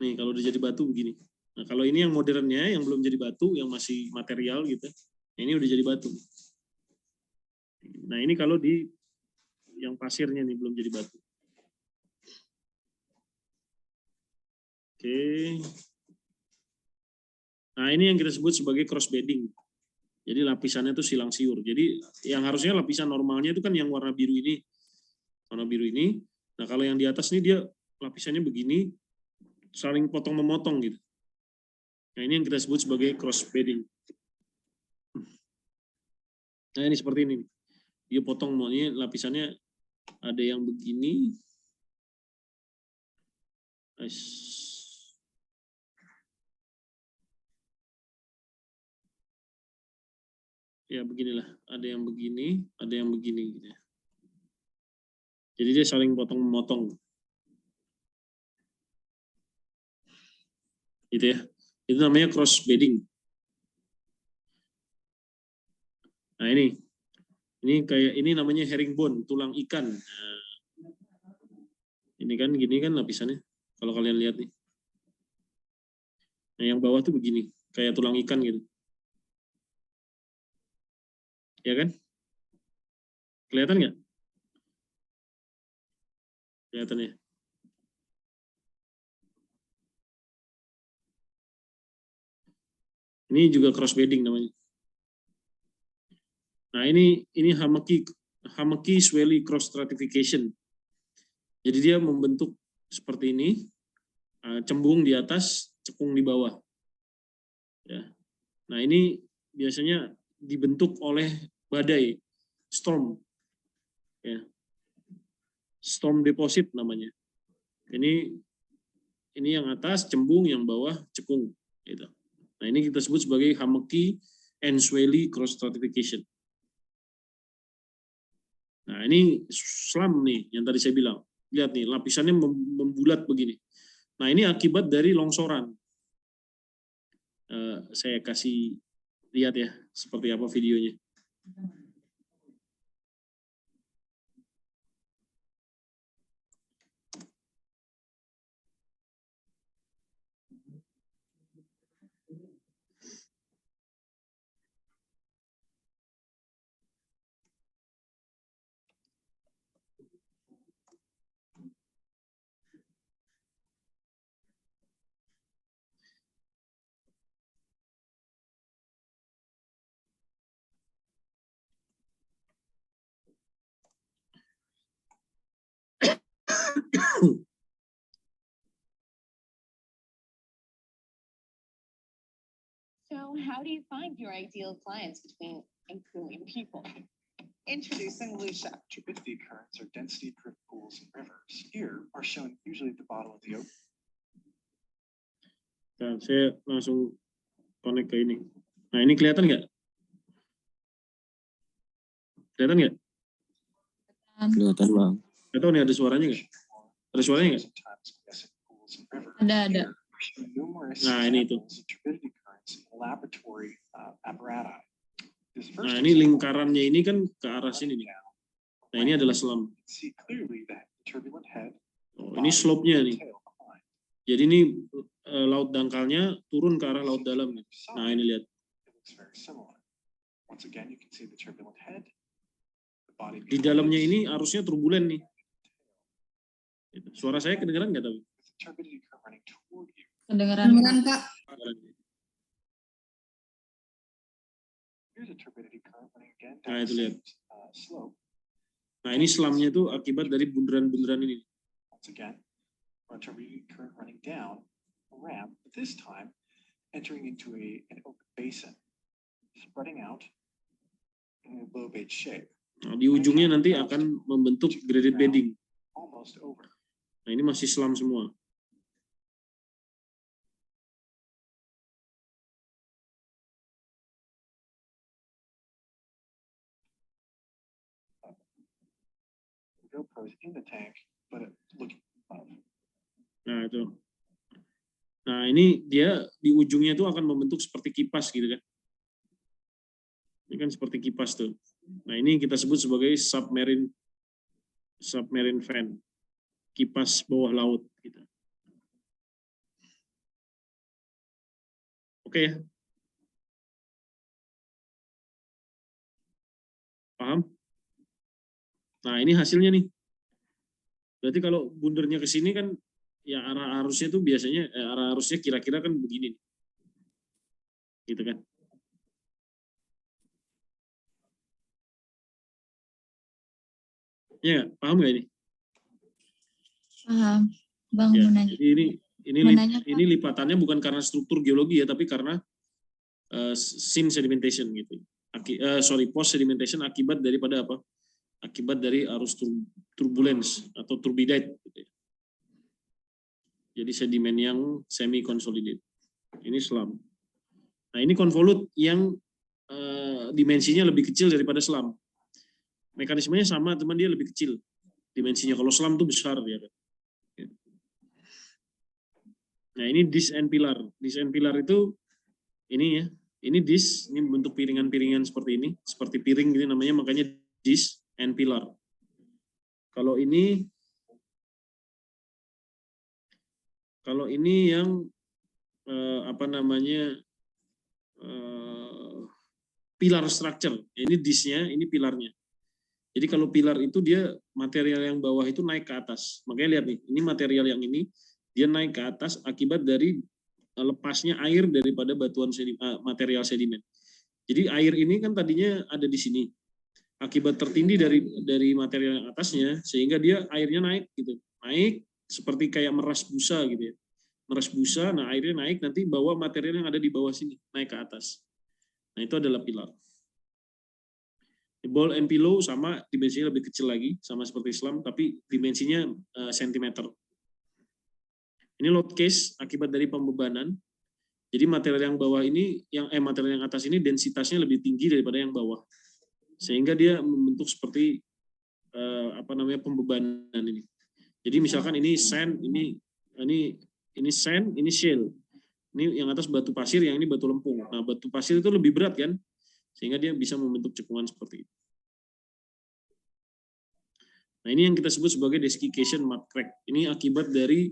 Nih kalau udah jadi batu begini. Nah kalau ini yang modernnya, yang belum jadi batu, yang masih material gitu, ini udah jadi batu. Nah ini kalau di yang pasirnya nih belum jadi batu. Oke. Nah ini yang kita sebut sebagai cross bedding. Jadi lapisannya itu silang siur. Jadi yang harusnya lapisan normalnya itu kan yang warna biru ini. Warna biru ini. Nah kalau yang di atas ini dia lapisannya begini, saling potong memotong gitu. Nah ini yang kita sebut sebagai cross bedding. Nah ini seperti ini. Dia potong, ini lapisannya ada yang begini. Ya beginilah, ada yang begini, ada yang begini gitu ya. Jadi dia saling potong memotong. Gitu ya. Itu namanya cross bedding. Nah ini namanya herringbone, tulang ikan. Nah, ini kan gini kan lapisannya. Kalau kalian lihat nih. Nah, yang bawah tuh begini, kayak tulang ikan gitu. Ya kan? Kelihatan nggak? Kelihatan ya. Ini juga cross bedding namanya. Nah, ini Hamaki Swelly cross stratification. Jadi dia membentuk seperti ini, cembung di atas, cekung di bawah. Ya. Nah, ini biasanya dibentuk oleh badai, storm. Ya. Storm deposit namanya. Ini yang atas cembung, yang bawah cekung. Gitu. Nah, ini kita sebut sebagai Hamaki and Swelly cross stratification. Nah, ini slam nih yang tadi saya bilang. Lihat nih, lapisannya membulat begini. Nah, ini akibat dari longsoran. Saya kasih lihat ya, seperti apa videonya. how do you find your ideal clients between ink pool and people? Introducing Lucia. Turbidity currents are density-driven pools and rivers. Here are shown usually at the bottom of the ocean. Nah, saya langsung connect ke ini. Nah, ini kelihatan nggak? Kelihatan nggak? Kelihatan bang. Nggak tahu nih ada suaranya nggak? Ada suaranya nggak? Ada. Nah, ini itu. Turbidity currents in laboratory apparatus. This first Nah, ini lingkarannya ini kan ke arah sini nih. Nah, ini adalah selam. see clearly that turbulent head. Oh, ini slope-nya nih. tail behind. Jadi ini laut dangkalnya turun ke arah laut dalam nih. Nah, ini lihat. It looks very similar. Once again, you can see the turbulent head. The body Di dalamnya ini arusnya turbulen nih. Gitu. Suara saya kedengeran nggak tapi? with the turbidity current running toward you. Kedengeran Kak. Here's a turbidity current running again Nah, down itu the lihat. same slope. Nah, ini selamnya itu akibat dari bundaran-bundaran ini. Once again, a turbidity current running down a ramp, but this time entering into an open basin, spreading out in a lobe-based shape, Nah, di ujungnya nanti akan membentuk graded bedding. almost over. Nah, ini masih selam semua. The GoPro is in the tank, but looking above. Nah, itu. Nah, ini dia di ujungnya itu akan membentuk seperti kipas gitu kan. Ini kan seperti kipas tuh. Nah, ini kita sebut sebagai submarine fan. Kipas bawah laut gitu. Oke ya. Paham? Nah, ini hasilnya nih. Berarti kalau bundernya ke sini kan ya arah arusnya tuh biasanya arah arusnya kira-kira kan begini. Gitu kan. Ya, paham nggak ini? Paham. Bang Ya, mau nanya. jadi Mau nanya, Pak. ini lipatannya bukan karena struktur geologi ya, tapi karena sin sedimentation gitu. Post sedimentation akibat daripada apa? Akibat dari arus turbulence atau turbidite. Gitu ya. Jadi sedimen yang semi consolidated. Ini selam. Nah, ini convolute yang dimensinya lebih kecil daripada selam. Mekanismenya sama, teman, dia lebih kecil dimensinya. Kalau selam itu besar ya. Nah, ini disk and pillar. Disk and pillar itu ini ya. Ini disk, ini bentuk piringan-piringan seperti ini, seperti piring gitu namanya, makanya disk and pillar. Kalau ini yang pilar structure. Ini disknya, ini pilarnya. Jadi kalau pilar itu dia material yang bawah itu naik ke atas. Makanya lihat nih, ini material yang ini dia naik ke atas akibat dari lepasnya air daripada batuan material sedimen. Jadi air ini kan tadinya ada di sini. Akibat tertindih dari material yang atasnya sehingga dia airnya naik gitu. Naik seperti kayak meras busa gitu ya. Meras busa, nah airnya naik nanti bawa material yang ada di bawah sini naik ke atas. Nah, itu adalah pilar. Ball and pillow sama, dimensinya lebih kecil lagi, sama seperti selam, tapi dimensinya sentimeter. Ini load case akibat dari pembebanan. Jadi material yang bawah ini, material yang atas ini densitasnya lebih tinggi daripada yang bawah, sehingga dia membentuk seperti pembebanan ini. Jadi misalkan ini sand, ini sand, ini shale. Ini yang atas batu pasir, yang ini batu lempung. Nah, batu pasir itu lebih berat kan, sehingga dia bisa membentuk cekungan seperti itu. Nah, ini yang kita sebut sebagai desiccation mud crack. Ini akibat dari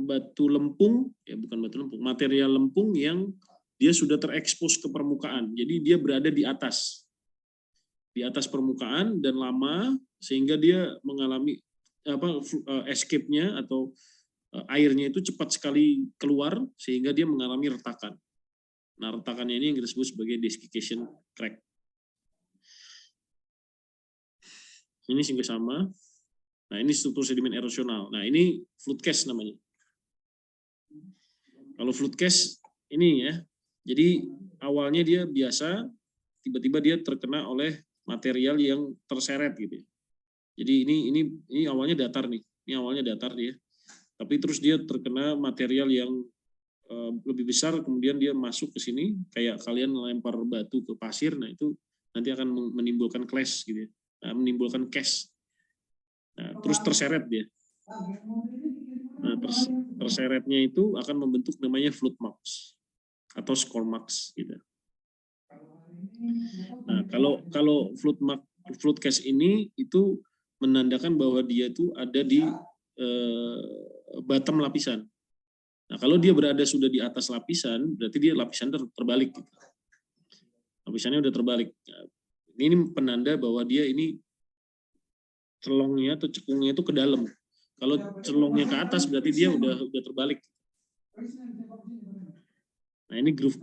batu lempung, ya bukan batu lempung, material lempung yang dia sudah terekspos ke permukaan. Jadi dia berada di atas permukaan dan lama, sehingga dia mengalami escape-nya atau airnya itu cepat sekali keluar, sehingga dia mengalami retakan. Nah, retakannya ini yang kita sebut sebagai desiccation crack. Ini juga sama. Nah, ini struktur sedimen erosional. Nah, ini flood cast namanya. Kalau flood cast ini ya. Jadi awalnya dia biasa, tiba-tiba dia terkena oleh material yang terseret gitu. Jadi ini awalnya datar nih. Ini awalnya datar dia. Tapi terus dia terkena material yang lebih besar, kemudian dia masuk ke sini kayak kalian melempar batu ke pasir, nah itu nanti akan menimbulkan clash gitu ya. Nah, menimbulkan cash. Nah, terus terseret dia. Nah, terseretnya itu akan membentuk namanya flood marks atau score marks gitu. Nah, kalau flood cash ini itu menandakan bahwa dia itu ada di bottom lapisan. Nah, kalau dia berada sudah di atas lapisan, berarti dia lapisan terbalik. Gitu. Lapisannya udah terbalik. Nah, ini penanda bahwa dia ini celongnya atau cekungnya itu ke dalam. Kalau celongnya ke atas, berarti dia udah terbalik. Nah, ini groove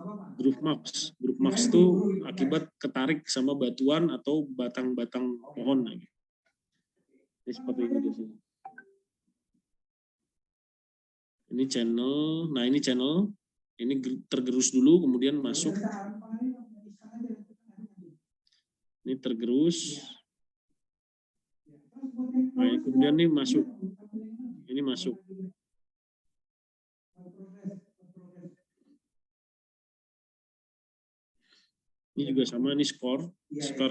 marks. Groove marks itu akibat ketarik sama batuan atau batang-batang pohon. Ini seperti ini biasanya. Ini channel, nah ini channel, ini tergerus dulu, kemudian masuk. Ini tergerus. Nah, kemudian ini masuk. Ini masuk. Ini juga sama, ini skor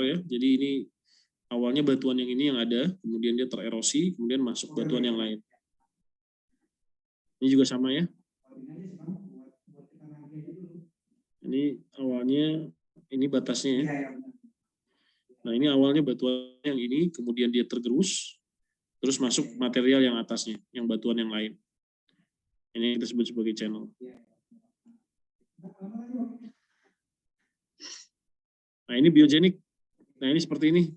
ya. Jadi ini awalnya batuan yang ini yang ada, kemudian dia tererosi, kemudian masuk batuan yang lain. Ini juga sama ya. Ini awalnya, ini batasnya ya. Nah, ini awalnya batuan yang ini, kemudian dia tergerus, terus masuk material yang atasnya, yang batuan yang lain. Ini yang kita sebut sebagai channel. Nah, ini biogenik. Nah, ini seperti ini,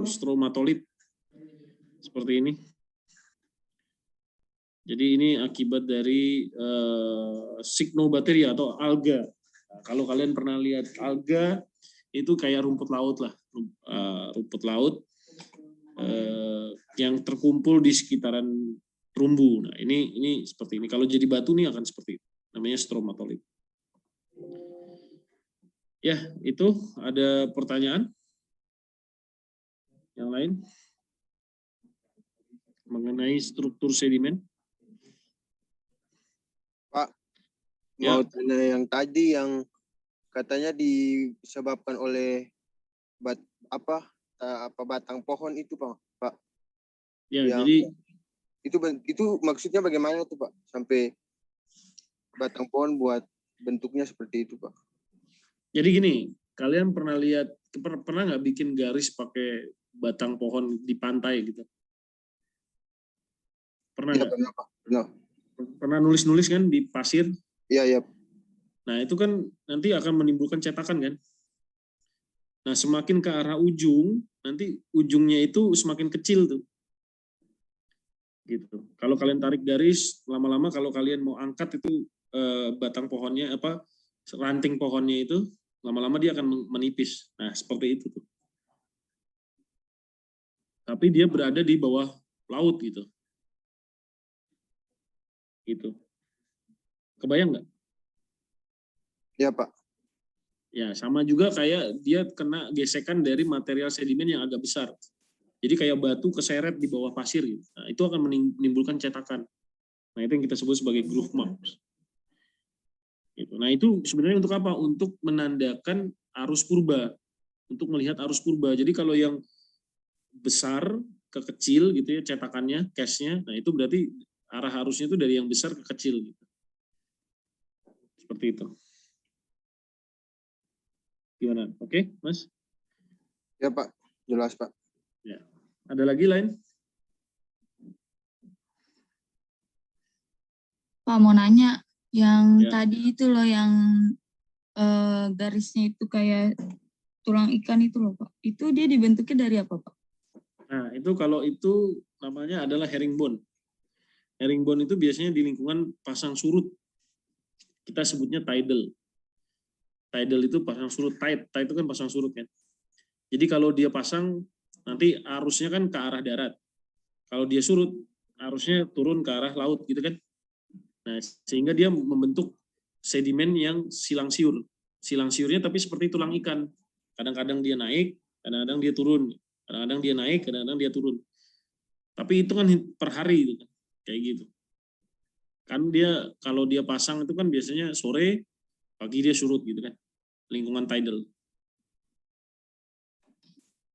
stromatolit. Seperti ini. Jadi ini akibat dari cyanobacteria atau alga. Nah, kalau kalian pernah lihat alga, itu kayak rumput laut lah. Rumput laut yang terkumpul di sekitaran terumbu. Nah, ini seperti ini. Kalau jadi batu nih akan seperti itu. Namanya stromatolit. Ya, itu ada pertanyaan? Yang lain? Mengenai struktur sedimen? Pak, Ya. mau tanya yang tadi yang katanya disebabkan oleh batang pohon itu, Pak. Ya, yang, jadi itu maksudnya bagaimana tuh, Pak? Sampai batang pohon buat bentuknya seperti itu, Pak. Jadi gini, kalian pernah nggak bikin garis pakai batang pohon di pantai gitu? Pernah nggak? Pernah, Pak. Pernah nulis-nulis kan di pasir? Iya. Nah, itu kan nanti akan menimbulkan cetakan kan? Nah, semakin ke arah ujung, nanti ujungnya itu semakin kecil tuh. Gitu. Kalau kalian tarik garis, lama-lama kalau kalian mau angkat itu batang pohonnya, ranting pohonnya itu, lama-lama dia akan menipis. Nah, seperti itu tuh. Tapi dia berada di bawah laut gitu. Gitu. Kebayang nggak? Iya, Pak. Ya, sama juga kayak dia kena gesekan dari material sedimen yang agak besar. Jadi kayak batu keseret di bawah pasir gitu. Nah, itu akan menimbulkan cetakan. Nah, itu yang kita sebut sebagai groove marks. Gitu. Nah, itu sebenarnya untuk apa? Untuk menandakan arus purba. Untuk melihat arus purba. Jadi kalau yang besar ke kecil gitu ya cetakannya, cashnya, nah itu berarti arah arusnya itu dari yang besar ke kecil gitu. Seperti itu. Gimana? Oke, Mas? Ya, Pak. Jelas, Pak. Ya. Ada lagi lain? Pak mau nanya, yang Ya. tadi itu loh yang garisnya itu kayak tulang ikan itu loh Pak. Itu dia dibentuknya dari apa Pak? Nah, itu kalau itu namanya adalah herringbone. Herringbone itu biasanya di lingkungan pasang surut. Kita sebutnya tidal. Tidal itu pasang surut, tide itu kan pasang surut kan. Jadi kalau dia pasang, nanti arusnya kan ke arah darat. Kalau dia surut, arusnya turun ke arah laut gitu kan. Nah, sehingga dia membentuk sedimen yang silang siur. Silang siurnya tapi seperti tulang ikan. Kadang-kadang dia naik, kadang-kadang dia turun. Kadang-kadang dia naik, kadang-kadang dia turun. Tapi itu kan per hari itu kan. Kayak gitu. Kan dia kalau dia pasang itu kan biasanya sore, pagi dia surut gitu kan. Lingkungan tidal.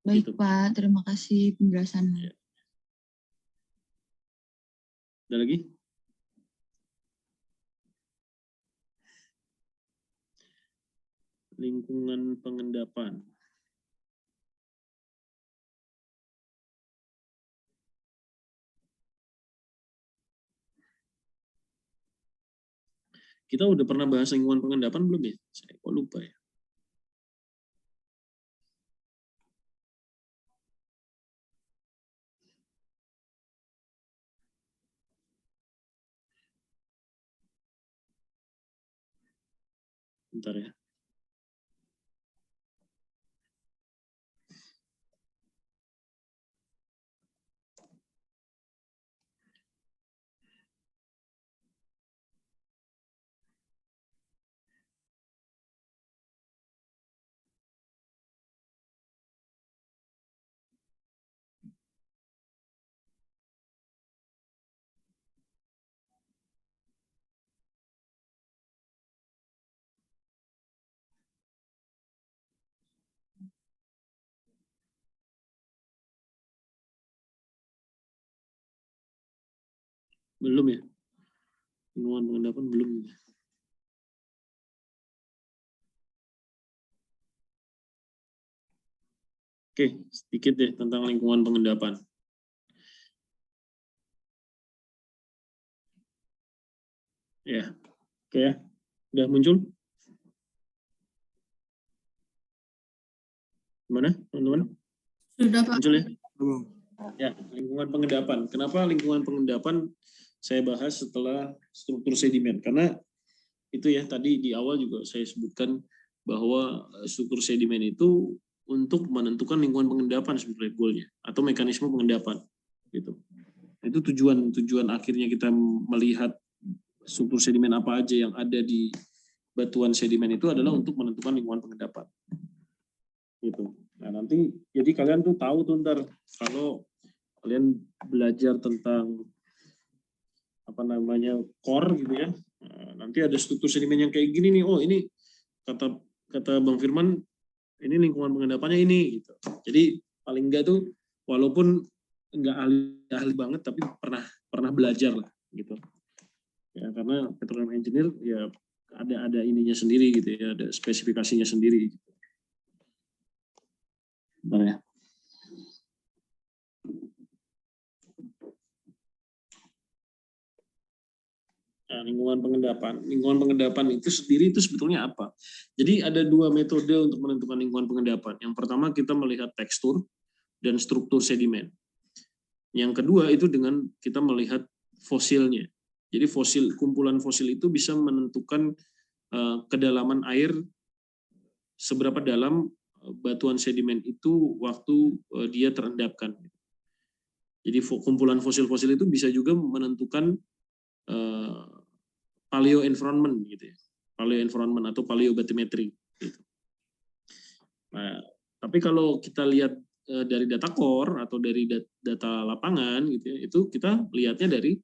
Baik Gitu. Pak, terima kasih penjelasannya. Ya. Ada lagi? Lingkungan pengendapan. Kita udah pernah bahas lingkungan pengendapan belum ya? Saya kok lupa ya. Bentar ya. Belum ya? Lingkungan pengendapan belum. Oke, sedikit deh tentang lingkungan pengendapan. Ya, oke ya. Udah muncul? Gimana, teman-teman? Sudah Pak. Muncul ya? Ya, lingkungan pengendapan. Kenapa lingkungan pengendapan saya bahas setelah struktur sedimen? Karena itu ya, tadi di awal juga saya sebutkan bahwa struktur sedimen itu untuk menentukan lingkungan pengendapan sebenarnya goalnya, atau mekanisme pengendapan. Gitu. Itu tujuan akhirnya kita melihat struktur sedimen apa aja yang ada di batuan sedimen itu adalah untuk menentukan lingkungan pengendapan. Gitu. Nah nanti jadi kalian tuh tahu tuh ntar kalau kalian belajar tentang apa namanya core gitu ya, nah, nanti ada struktur sedimen yang kayak gini nih. Oh ini kata Bang Firman ini lingkungan pengendapannya ini gitu. Jadi paling enggak tuh walaupun enggak ahli banget tapi pernah belajar lah gitu. Ya karena petroleum engineer ya ada ininya sendiri gitu ya, ada spesifikasinya sendiri. Bentar ya. Nah, lingkungan pengendapan itu sendiri itu sebetulnya apa? Jadi ada dua metode untuk menentukan lingkungan pengendapan. Yang pertama kita melihat tekstur dan struktur sedimen. Yang kedua itu dengan kita melihat fosilnya. Jadi kumpulan fosil itu bisa menentukan kedalaman air seberapa dalam batuan sedimen itu waktu dia terendapkan. Jadi kumpulan fosil-fosil itu bisa juga menentukan paleoenvironment gitu ya, paleoenvironment atau paleobatimetri. Gitu. Nah, tapi kalau kita lihat dari data core atau dari data lapangan gitu ya, itu kita lihatnya dari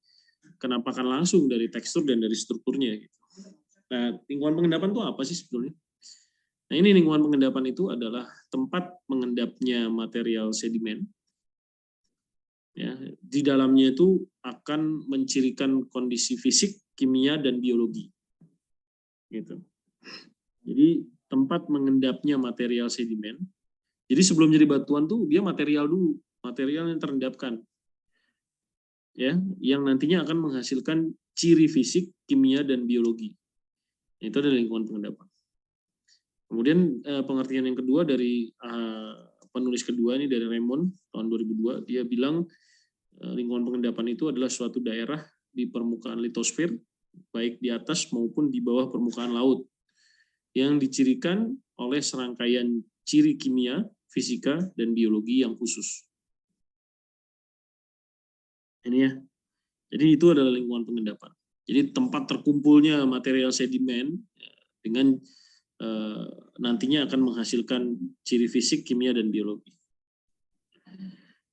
kenampakan langsung dari tekstur dan dari strukturnya. Gitu. Nah, lingkungan pengendapan itu apa sih sebetulnya? Nah, ini lingkungan pengendapan itu adalah tempat mengendapnya material sedimen. Ya, di dalamnya itu akan mencirikan kondisi fisik, kimia, dan biologi. Gitu. Jadi tempat mengendapnya material sedimen. Jadi sebelum jadi batuan tuh dia material dulu, material yang terendapkan. Ya, yang nantinya akan menghasilkan ciri fisik, kimia, dan biologi. Itu adalah lingkungan pengendapan. Kemudian pengertian yang kedua dari penulis kedua ini dari Raymond tahun 2002, dia bilang lingkungan pengendapan itu adalah suatu daerah di permukaan litosfer, baik di atas maupun di bawah permukaan laut, yang dicirikan oleh serangkaian ciri kimia, fisika, dan biologi yang khusus. Ini ya. Jadi itu adalah lingkungan pengendapan. Jadi tempat terkumpulnya material sedimen dengan nantinya akan menghasilkan ciri fisik, kimia, dan biologi.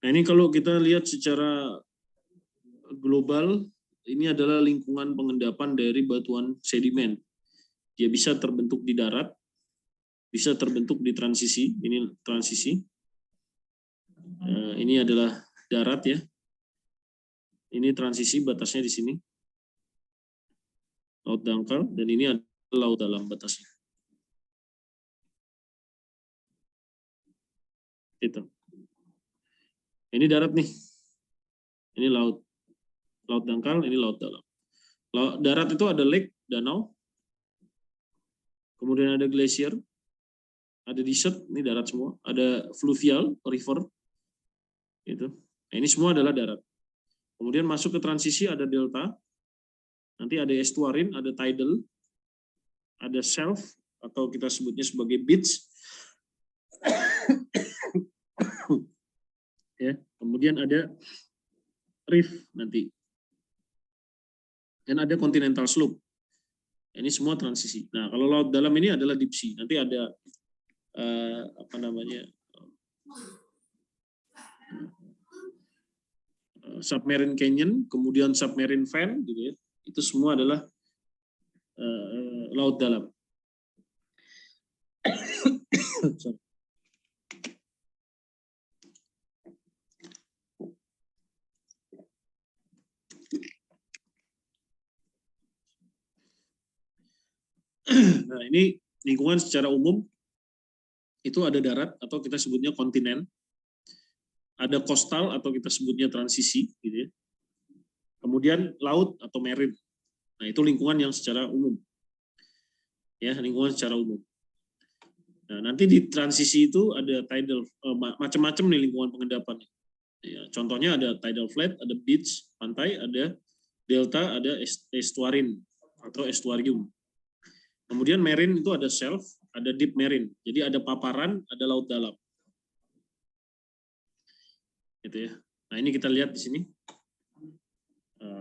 Nah ini kalau kita lihat secara global, ini adalah lingkungan pengendapan dari batuan sedimen. Dia bisa terbentuk di darat, bisa terbentuk di transisi, ini transisi. Ini adalah darat ya. Ini transisi, batasnya di sini. Laut dangkal, dan ini adalah laut dalam batasnya. Itu. Ini darat nih. Ini laut. Laut dangkal, ini laut dalam. Laut darat itu ada lake, danau. Kemudian ada glacier. Ada desert, ini darat semua. Ada fluvial, river. Gitu. Nah, ini semua adalah darat. Kemudian masuk ke transisi ada delta. Nanti ada estuarin, ada tidal. Ada shelf atau kita sebutnya sebagai beach. Ya, kemudian ada reef nanti. Dan ada continental slope. Ini semua transisi. Nah, kalau laut dalam ini adalah deep sea. Nanti ada submarine canyon, kemudian submarine fan, gitu ya. Itu semua adalah laut dalam. Sorry. Nah, ini lingkungan secara umum itu ada darat atau kita sebutnya kontinen, ada coastal atau kita sebutnya transisi, gitu ya. Kemudian laut atau marine. Nah, itu lingkungan yang secara umum, ya, lingkungan secara umum. Nah, nanti di transisi itu ada tidal, macam-macam nih lingkungan pengendapannya. Ya, contohnya ada tidal flat, ada beach, pantai, ada delta, ada estuarin atau estuarium. Kemudian marine itu ada shelf, ada deep marine. Jadi ada paparan, ada laut dalam. Gitu ya. Nah, ini kita lihat di sini.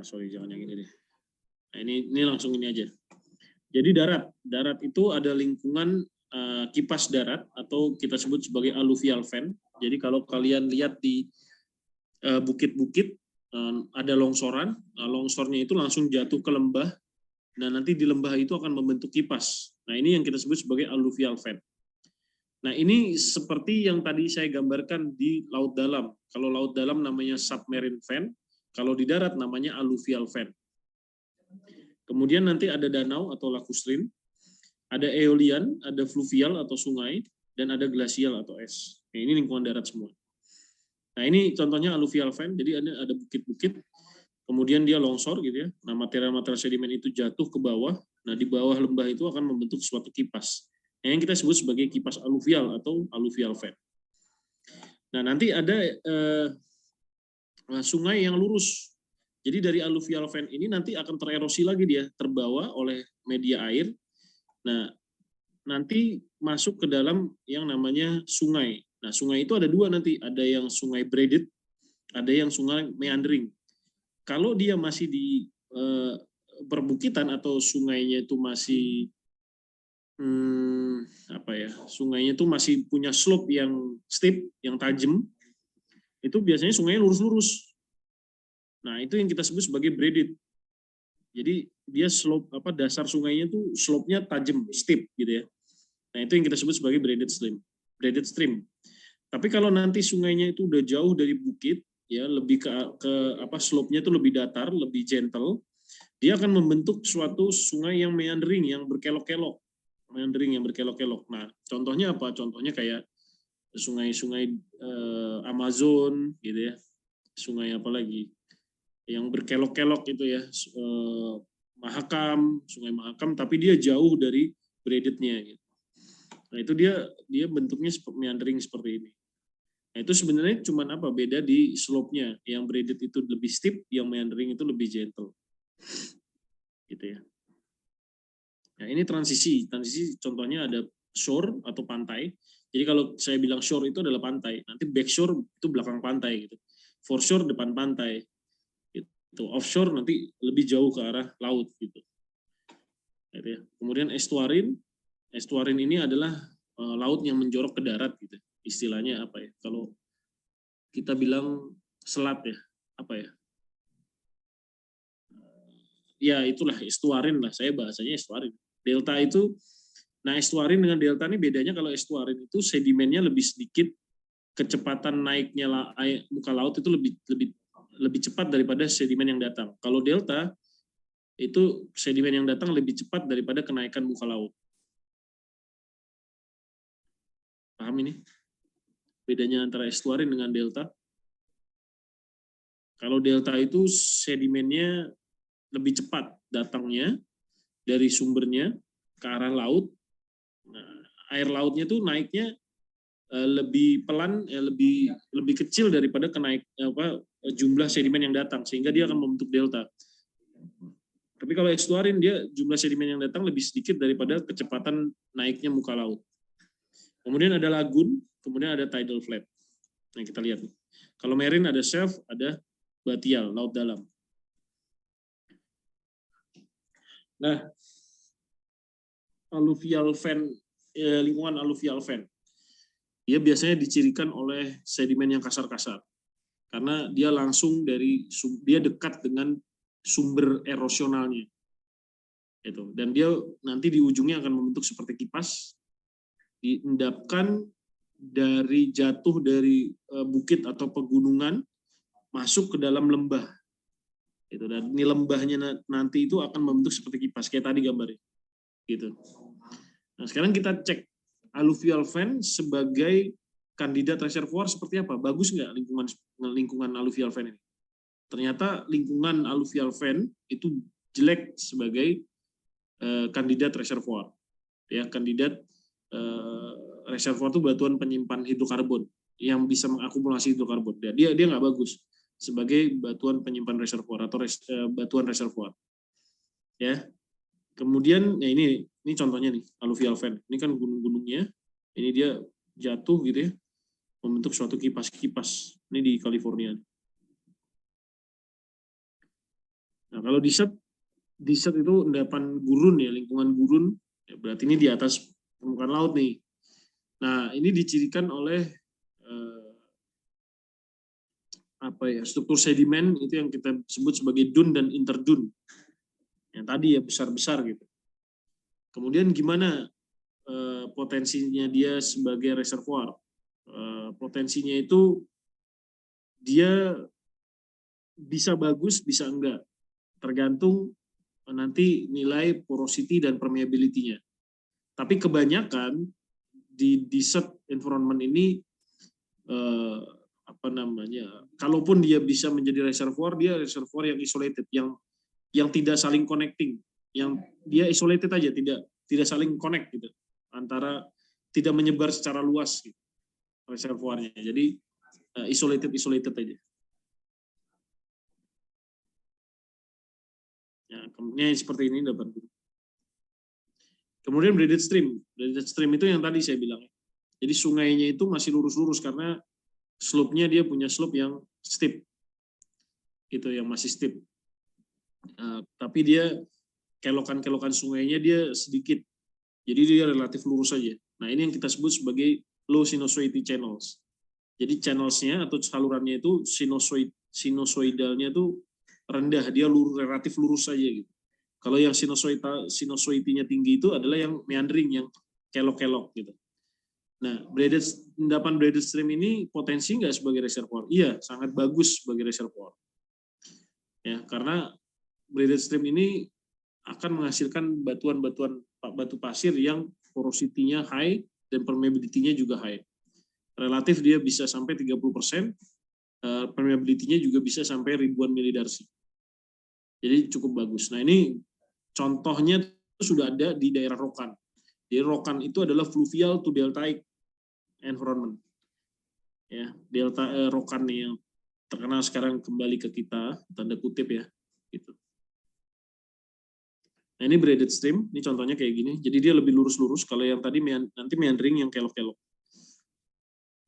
Sorry, jangan yang ini deh. Nah, ini langsung ini aja. Jadi darat itu ada lingkungan kipas darat atau kita sebut sebagai alluvial fan. Jadi kalau kalian lihat di bukit-bukit ada longsoran, longsornya itu langsung jatuh ke lembah. Nah, nanti di lembah itu akan membentuk kipas. Nah, ini yang kita sebut sebagai alluvial fan. Nah, ini seperti yang tadi saya gambarkan di laut dalam. Kalau laut dalam namanya submarine fan, kalau di darat namanya alluvial fan. Kemudian nanti ada danau atau lakustrine, ada eolian, ada fluvial atau sungai, dan ada glasial atau es. Nah, ini lingkungan darat semua. Nah, ini contohnya alluvial fan, jadi ada bukit-bukit, kemudian dia longsor gitu ya. Nah, material-material sedimen itu jatuh ke bawah. Nah, di bawah lembah itu akan membentuk suatu kipas. Nah, yang kita sebut sebagai kipas alluvial atau alluvial fan. Nah, nanti ada sungai yang lurus. Jadi dari alluvial fan ini nanti akan tererosi lagi dia, terbawa oleh media air. Nah, nanti masuk ke dalam yang namanya sungai. Nah, sungai itu ada dua nanti, ada yang sungai braided, ada yang sungai meandering. Kalau dia masih di perbukitan atau sungainya itu masih sungainya itu masih punya slope yang steep, yang tajam, itu biasanya sungainya lurus-lurus. Nah, itu yang kita sebut sebagai braided. Jadi dia slope dasar sungainya itu slope-nya tajam, steep gitu ya. Nah, itu yang kita sebut sebagai braided stream. Tapi kalau nanti sungainya itu udah jauh dari bukit, ya lebih ke slope-nya itu lebih datar, lebih gentle, dia akan membentuk suatu sungai yang meandering, yang berkelok-kelok. Nah, contohnya apa? Contohnya kayak sungai-sungai Amazon gitu ya. Sungai apa lagi? Yang berkelok-kelok itu ya. Mahakam, Sungai Mahakam, tapi dia jauh dari braided-nya gitu. Nah, itu dia bentuknya meandering seperti ini. Nah, itu sebenarnya cuma beda di slope-nya. Yang braided itu lebih steep, yang meandering itu lebih gentle. Gitu ya. Nah, ini transisi contohnya ada shore atau pantai. Jadi kalau saya bilang shore itu adalah pantai, nanti back shore itu belakang pantai gitu. Foreshore depan pantai. Gitu. Itu offshore nanti lebih jauh ke arah laut gitu. Gitu ya. Kemudian estuarin ini adalah laut yang menjorok ke darat gitu. Istilahnya apa ya? Kalau kita bilang selat ya, apa ya? Ya itulah estuarin lah, saya bahasanya estuarin. Delta itu, nah estuarin dengan delta ini bedanya kalau estuarin itu sedimennya lebih sedikit, kecepatan naiknya muka laut itu lebih cepat daripada sedimen yang datang. Kalau delta itu sedimen yang datang lebih cepat daripada kenaikan muka laut. Paham ini? Bedanya antara estuarin dengan delta. Kalau delta itu sedimennya lebih cepat datangnya dari sumbernya ke arah laut. Nah, air lautnya tuh naiknya lebih pelan, lebih kecil daripada jumlah sedimen yang datang, sehingga dia akan membentuk delta. Tapi kalau estuarin dia jumlah sedimen yang datang lebih sedikit daripada kecepatan naiknya muka laut. Kemudian ada lagoon, kemudian ada tidal flat. Nah, kita lihat. Kalau marine ada shelf, ada batial, laut dalam. Nah, alluvial fan, lingkungan alluvial fan, dia biasanya dicirikan oleh sedimen yang kasar-kasar, karena dia langsung dia dekat dengan sumber erosionalnya, itu. Dan dia nanti di ujungnya akan membentuk seperti kipas, diendapkan jatuh dari bukit atau pegunungan masuk ke dalam lembah. Itu, dan ini lembahnya nanti itu akan membentuk seperti kipas kayak tadi gambarnya gitu. Nah, sekarang kita cek alluvial fan sebagai kandidat reservoir seperti apa, bagus nggak lingkungan alluvial fan ini? Ternyata lingkungan alluvial fan itu jelek sebagai kandidat reservoir. Ya, kandidat reservoir itu batuan penyimpan hidrokarbon yang bisa mengakumulasi hidrokarbon. Dia nggak bagus sebagai batuan penyimpan reservoir atau batuan reservoir. Ya. Kemudian ya ini contohnya nih, alluvial fan. Ini kan gunung-gunungnya. Ini dia jatuh gitu ya, membentuk suatu kipas-kipas. Ini di California. Nah, kalau desert itu endapan gurun ya, lingkungan gurun. Ya, berarti ini di atas permukaan laut nih. Nah, ini dicirikan oleh struktur sedimen itu yang kita sebut sebagai dune dan interdune. Yang tadi ya besar-besar gitu. Kemudian gimana potensinya dia sebagai reservoir? Potensinya itu dia bisa bagus, bisa enggak. Tergantung nanti nilai porosity dan permeability-nya. Tapi kebanyakan di desert environment ini kalaupun dia bisa menjadi reservoir, dia reservoir yang isolated, yang tidak saling connecting, yang dia isolated aja, tidak saling connect gitu, antara tidak menyebar secara luas gitu, reservoirnya. Jadi isolated aja. Ya, kemudian seperti ini dapat. Kemudian braided stream itu yang tadi saya bilang. Jadi sungainya itu masih lurus-lurus karena slope-nya dia punya slope yang steep, gitu, yang masih steep. Tapi dia kelokan-kelokan sungainya dia sedikit, jadi dia relatif lurus saja. Nah, ini yang kita sebut sebagai low sinusoidity channels. Jadi channels-nya atau salurannya itu sinusoidalnya itu rendah, dia relatif lurus saja gitu. Kalau yang sinusoidity-nya tinggi itu adalah yang meandering, yang kelok-kelok gitu. Nah, endapan braided stream ini potensi nggak sebagai reservoir? Iya, sangat bagus sebagai reservoir. Ya, karena braided stream ini akan menghasilkan batu pasir yang porosity-nya high dan permeability-nya juga high. Relatif dia bisa sampai 30%, permeability-nya juga bisa sampai ribuan milidarsi. Jadi cukup bagus. Nah, ini contohnya sudah ada di daerah Rokan. Jadi Rokan itu adalah fluvial to deltaic environment. Ya, Rokan nih yang terkenal sekarang kembali ke kita, tanda kutip ya, gitu. Nah, ini braided stream, ini contohnya kayak gini. Jadi dia lebih lurus-lurus, kalau yang tadi nanti meandering yang kelok-kelok.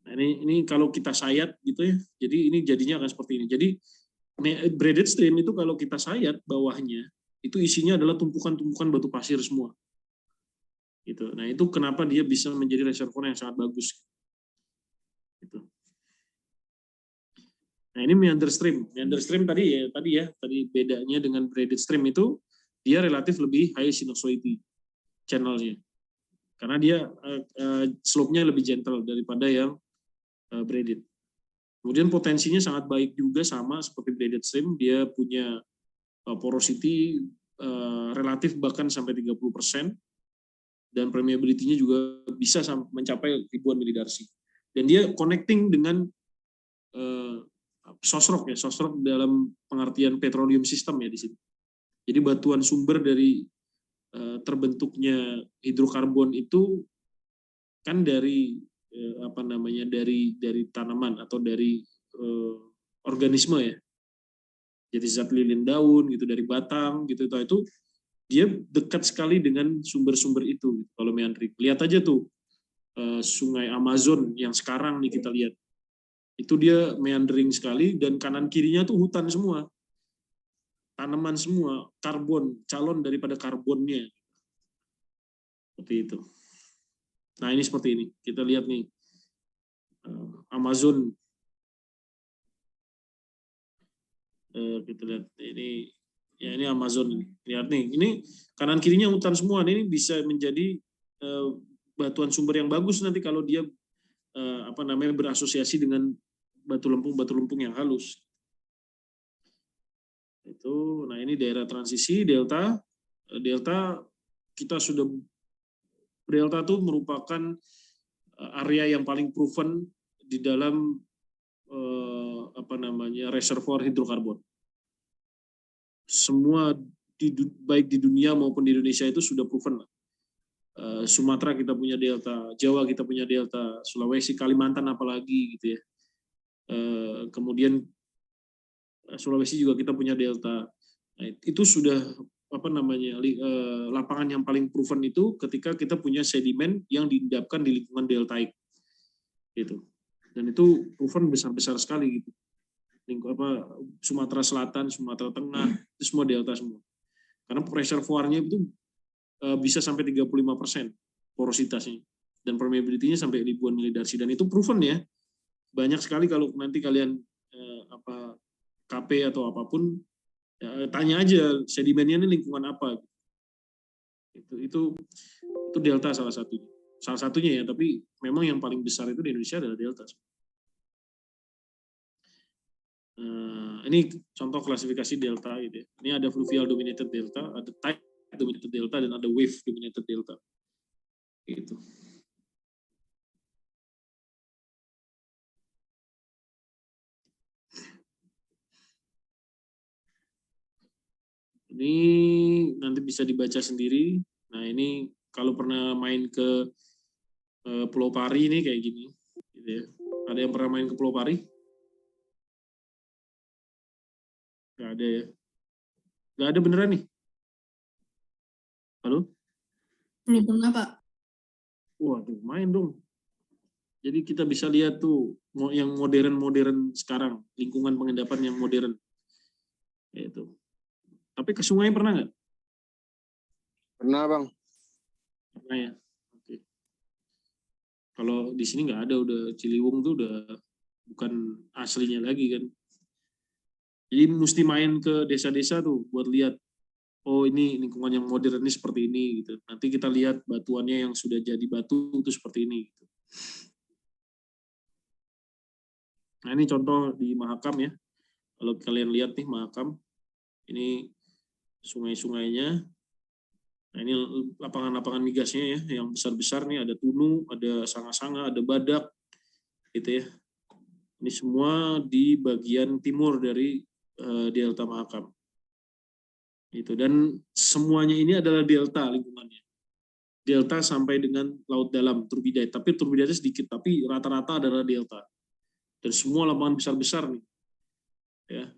Nah, ini kalau kita sayat gitu ya, jadi ini jadinya akan seperti ini. Jadi Braided stream itu kalau kita sayat bawahnya, itu isinya adalah tumpukan-tumpukan batu pasir semua. Gitu. Nah itu kenapa dia bisa menjadi reservoir yang sangat bagus. Gitu. Nah ini meander stream. Meander stream tadi bedanya dengan braided stream itu dia relatif lebih high sinusoidity channelnya, karena dia slope-nya lebih gentle daripada yang braided. Kemudian potensinya sangat baik juga, sama seperti braided stream, dia punya porosity relatif bahkan sampai 30%, dan permeability-nya juga bisa mencapai ribuan milidarsi. Dan dia connecting dengan sosrok ya, sosrok dalam pengertian petroleum system ya di sini. Jadi batuan sumber dari terbentuknya hidrokarbon itu kan dari dari tanaman atau dari organisme ya. Jadi zat lilin daun gitu, dari batang gitu, itu dia dekat sekali dengan sumber-sumber itu. Kalau meandering, lihat aja tuh sungai Amazon yang sekarang nih kita lihat, itu dia meandering sekali, dan kanan kirinya tuh hutan semua, tanaman semua, karbon, calon daripada karbonnya, seperti itu. Nah ini seperti ini, kita lihat nih Amazon, kita lihat ini. Ya ini Amazon ini. Lihat nih, ini kanan kirinya hutan semua. Ini bisa menjadi batuan sumber yang bagus nanti kalau dia berasosiasi dengan batu lempung yang halus. Itu, nah ini daerah transisi delta. Delta kita sudah, delta itu merupakan area yang paling proven di dalam reservoir hidrokarbon. Semua baik di dunia maupun di Indonesia itu sudah proven. Sumatera kita punya delta, Jawa kita punya delta, Sulawesi, Kalimantan apalagi gitu ya. Kemudian Sulawesi juga kita punya delta. Nah, itu sudah lapangan yang paling proven itu ketika kita punya sedimen yang diendapkan di lingkungan deltaik gitu. Dan itu proven besar-besar sekali gitu. Sumatera Selatan, Sumatera Tengah, itu semua delta semua. Karena reservoirnya itu bisa sampai 35% porositasnya, dan permeability-nya sampai ribuan milidarsi, dan itu proven ya. Banyak sekali kalau nanti kalian KP atau apapun, tanya aja sedimennya ini lingkungan apa. Itu delta salah satunya ya, tapi memang yang paling besar itu di Indonesia adalah delta. Ini contoh klasifikasi delta gitu ya. Ini ada fluvial dominated delta, ada tide dominated delta, dan ada wave dominated delta. Gitu. Ini nanti bisa dibaca sendiri. Nah, ini kalau pernah main ke Pulau Pari ini kayak gini gitu ya. Ada yang pernah main ke Pulau Pari? Nggak ada ya. Nggak ada beneran nih. Halo? Ini pernah, Pak. Waduh, main dong. Jadi kita bisa lihat tuh yang modern sekarang, lingkungan pengendapan yang modern. Itu. Tapi ke sungai pernah nggak? Pernah, Bang. Pernah ya. Oke. Kalau di sini nggak ada, udah Ciliwung tuh udah bukan aslinya lagi kan. Jadi mesti main ke desa-desa tuh buat lihat, oh ini lingkungan yang modern ini seperti ini gitu. Nanti kita lihat batuannya yang sudah jadi batu itu seperti ini gitu. Nah ini contoh di Mahakam ya. Kalau kalian lihat nih Mahakam, ini sungai-sungainya. Nah ini lapangan-lapangan migasnya ya, yang besar-besar nih, ada tunu, ada sanga-sanga, ada badak, gitu ya. Ini semua di bagian timur dari delta Mahakam. Itu, dan semuanya ini adalah delta lingkungannya. Delta sampai dengan laut dalam, turbidite. Tapi turbidite sedikit, tapi rata-rata adalah delta. Dan semua lapangan besar-besar nih, ya,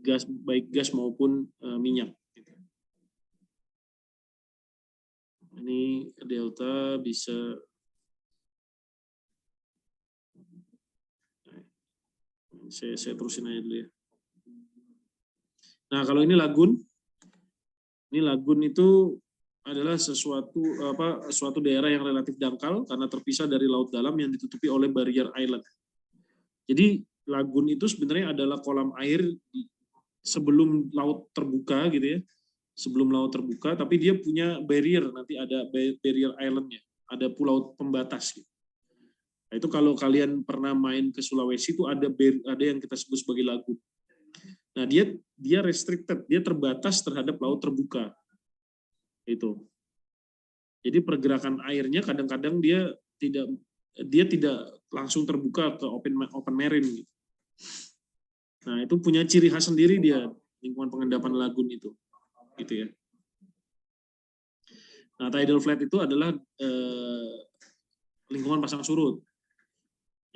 gas, baik gas maupun minyak. Ini delta bisa, saya terusin aja dulu ya. Nah, kalau ini lagun itu adalah suatu daerah yang relatif dangkal karena terpisah dari laut dalam yang ditutupi oleh barrier island. Jadi lagun itu sebenarnya adalah kolam air sebelum laut terbuka gitu ya. Sebelum laut terbuka, tapi dia punya barrier, nanti ada barrier island-nya, ada pulau pembatas gitu. Nah, itu kalau kalian pernah main ke Sulawesi itu ada yang kita sebut sebagai lagun. Nah, dia restricted, dia terbatas terhadap laut terbuka. Itu. Jadi pergerakan airnya kadang-kadang dia tidak langsung terbuka ke open marine gitu. Nah, itu punya ciri khas sendiri dia, lingkungan pengendapan lagun itu. Gitu ya. Nah, tidal flat itu adalah lingkungan pasang surut.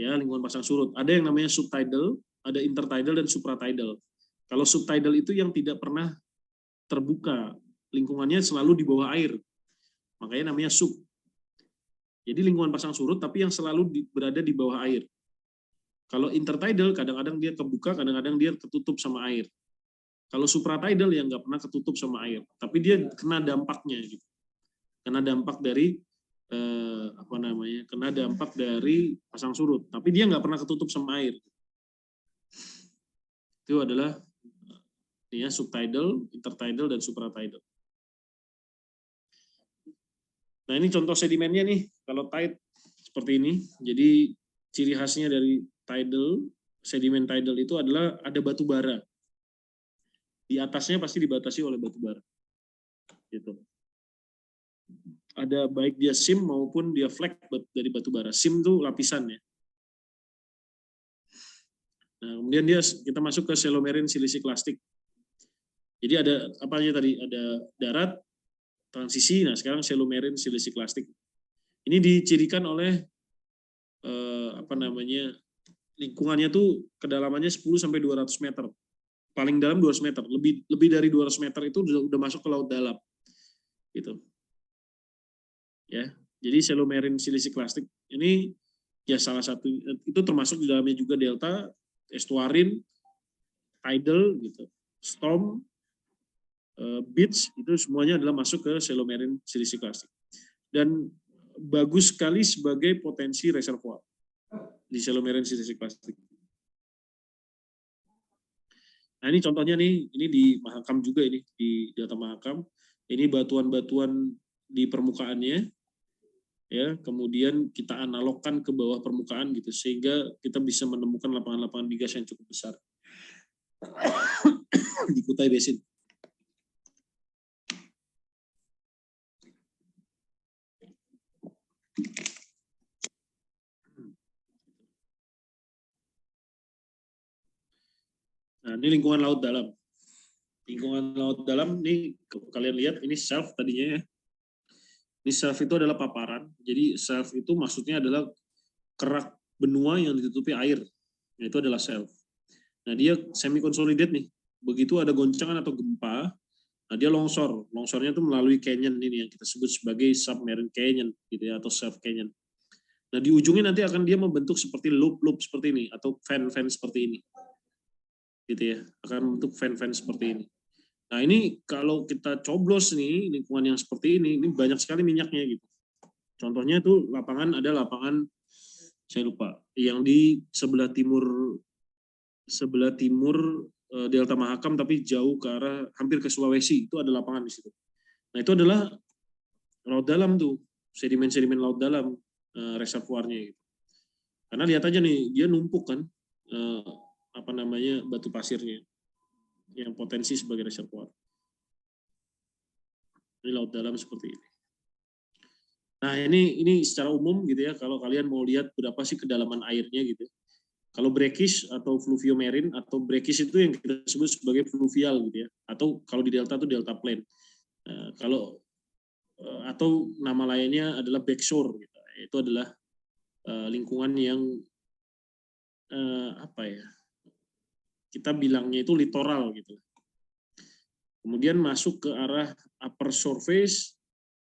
Ya, lingkungan pasang surut. Ada yang namanya subtidal, ada intertidal dan supratidal. Kalau subtidal itu yang tidak pernah terbuka, lingkungannya selalu di bawah air. Makanya namanya sub. Jadi lingkungan pasang surut tapi yang selalu berada di bawah air. Kalau intertidal kadang-kadang dia kebuka, kadang-kadang dia ketutup sama air. Kalau supratidal yang nggak pernah ketutup sama air, tapi dia kena dampaknya gitu. Kena dampak dari kena dampak dari pasang surut, tapi dia nggak pernah ketutup sama air. Itu adalah ya subtidal, intertidal dan supratidal. Nah, ini contoh sedimennya nih. Kalau tide seperti ini. Jadi ciri khasnya dari tidal, sedimen tidal itu adalah ada batu bara. Di atasnya pasti dibatasi oleh batu bara. Gitu. Ada baik dia sim maupun dia flake dari batu bara. Sim itu lapisan ya. Nah, kemudian kita masuk ke shallow marine siliciclastic. Jadi ada apa aja tadi? Ada darat, transisi. Nah, sekarang shallow marine siliciclastic. Ini dicirikan oleh lingkungannya tuh kedalamannya 10 sampai 200 meter. Paling dalam 200 meter, lebih dari 200 meter itu udah masuk ke laut dalam. Gitu. Ya. Jadi shallow marine siliciclastic ini ya salah satu itu termasuk di dalamnya juga delta, estuarin, tidal gitu. Storm, beach itu semuanya adalah masuk ke shallow marine siliciclastic. Dan bagus sekali sebagai potensi reservoir di shallow marine siliciclastic. Nah, ini contohnya nih, ini di Mahakam juga ini, di Delta Mahakam. Ini batuan-batuan di permukaannya, ya. Kemudian kita analogkan ke bawah permukaan gitu, sehingga kita bisa menemukan lapangan-lapangan migas yang cukup besar di Kutai Basin. Nah, ini lingkungan laut dalam. Lingkungan laut dalam ini kalian lihat ini shelf tadinya ya. Ini shelf itu adalah paparan. Jadi shelf itu maksudnya adalah kerak benua yang ditutupi air. Nah, itu adalah shelf. Nah, dia semi consolidate nih. Begitu ada goncangan atau gempa, nah dia longsor. Longsornya itu melalui canyon ini yang kita sebut sebagai submarine canyon gitu ya, atau shelf canyon. Nah, di ujungnya nanti akan dia membentuk seperti loop-loop seperti ini atau fan-fan seperti ini. Gitu ya, akan membentuk fan-fan seperti ini. Nah, ini kalau kita coblos nih lingkungan yang seperti ini banyak sekali minyaknya gitu. Contohnya tuh ada lapangan saya lupa yang di sebelah timur Delta Mahakam tapi jauh ke arah hampir ke Sulawesi, itu ada lapangan di situ. Nah, itu adalah laut dalam tuh, sedimen-sedimen laut dalam reservoirnya gitu. Karena lihat aja nih, dia numpuk kan batu pasirnya yang potensi sebagai reservoir. Ini laut dalam seperti ini. Nah, ini secara umum gitu ya, kalau kalian mau lihat berapa sih kedalaman airnya gitu. Kalau brackish atau fluviomarine atau brackish itu yang kita sebut sebagai fluvial gitu ya, atau kalau di delta itu delta plain. Atau nama lainnya adalah backshore gitu. Itu adalah lingkungan yang kita bilangnya itu litoral gitu. Kemudian masuk ke arah upper surface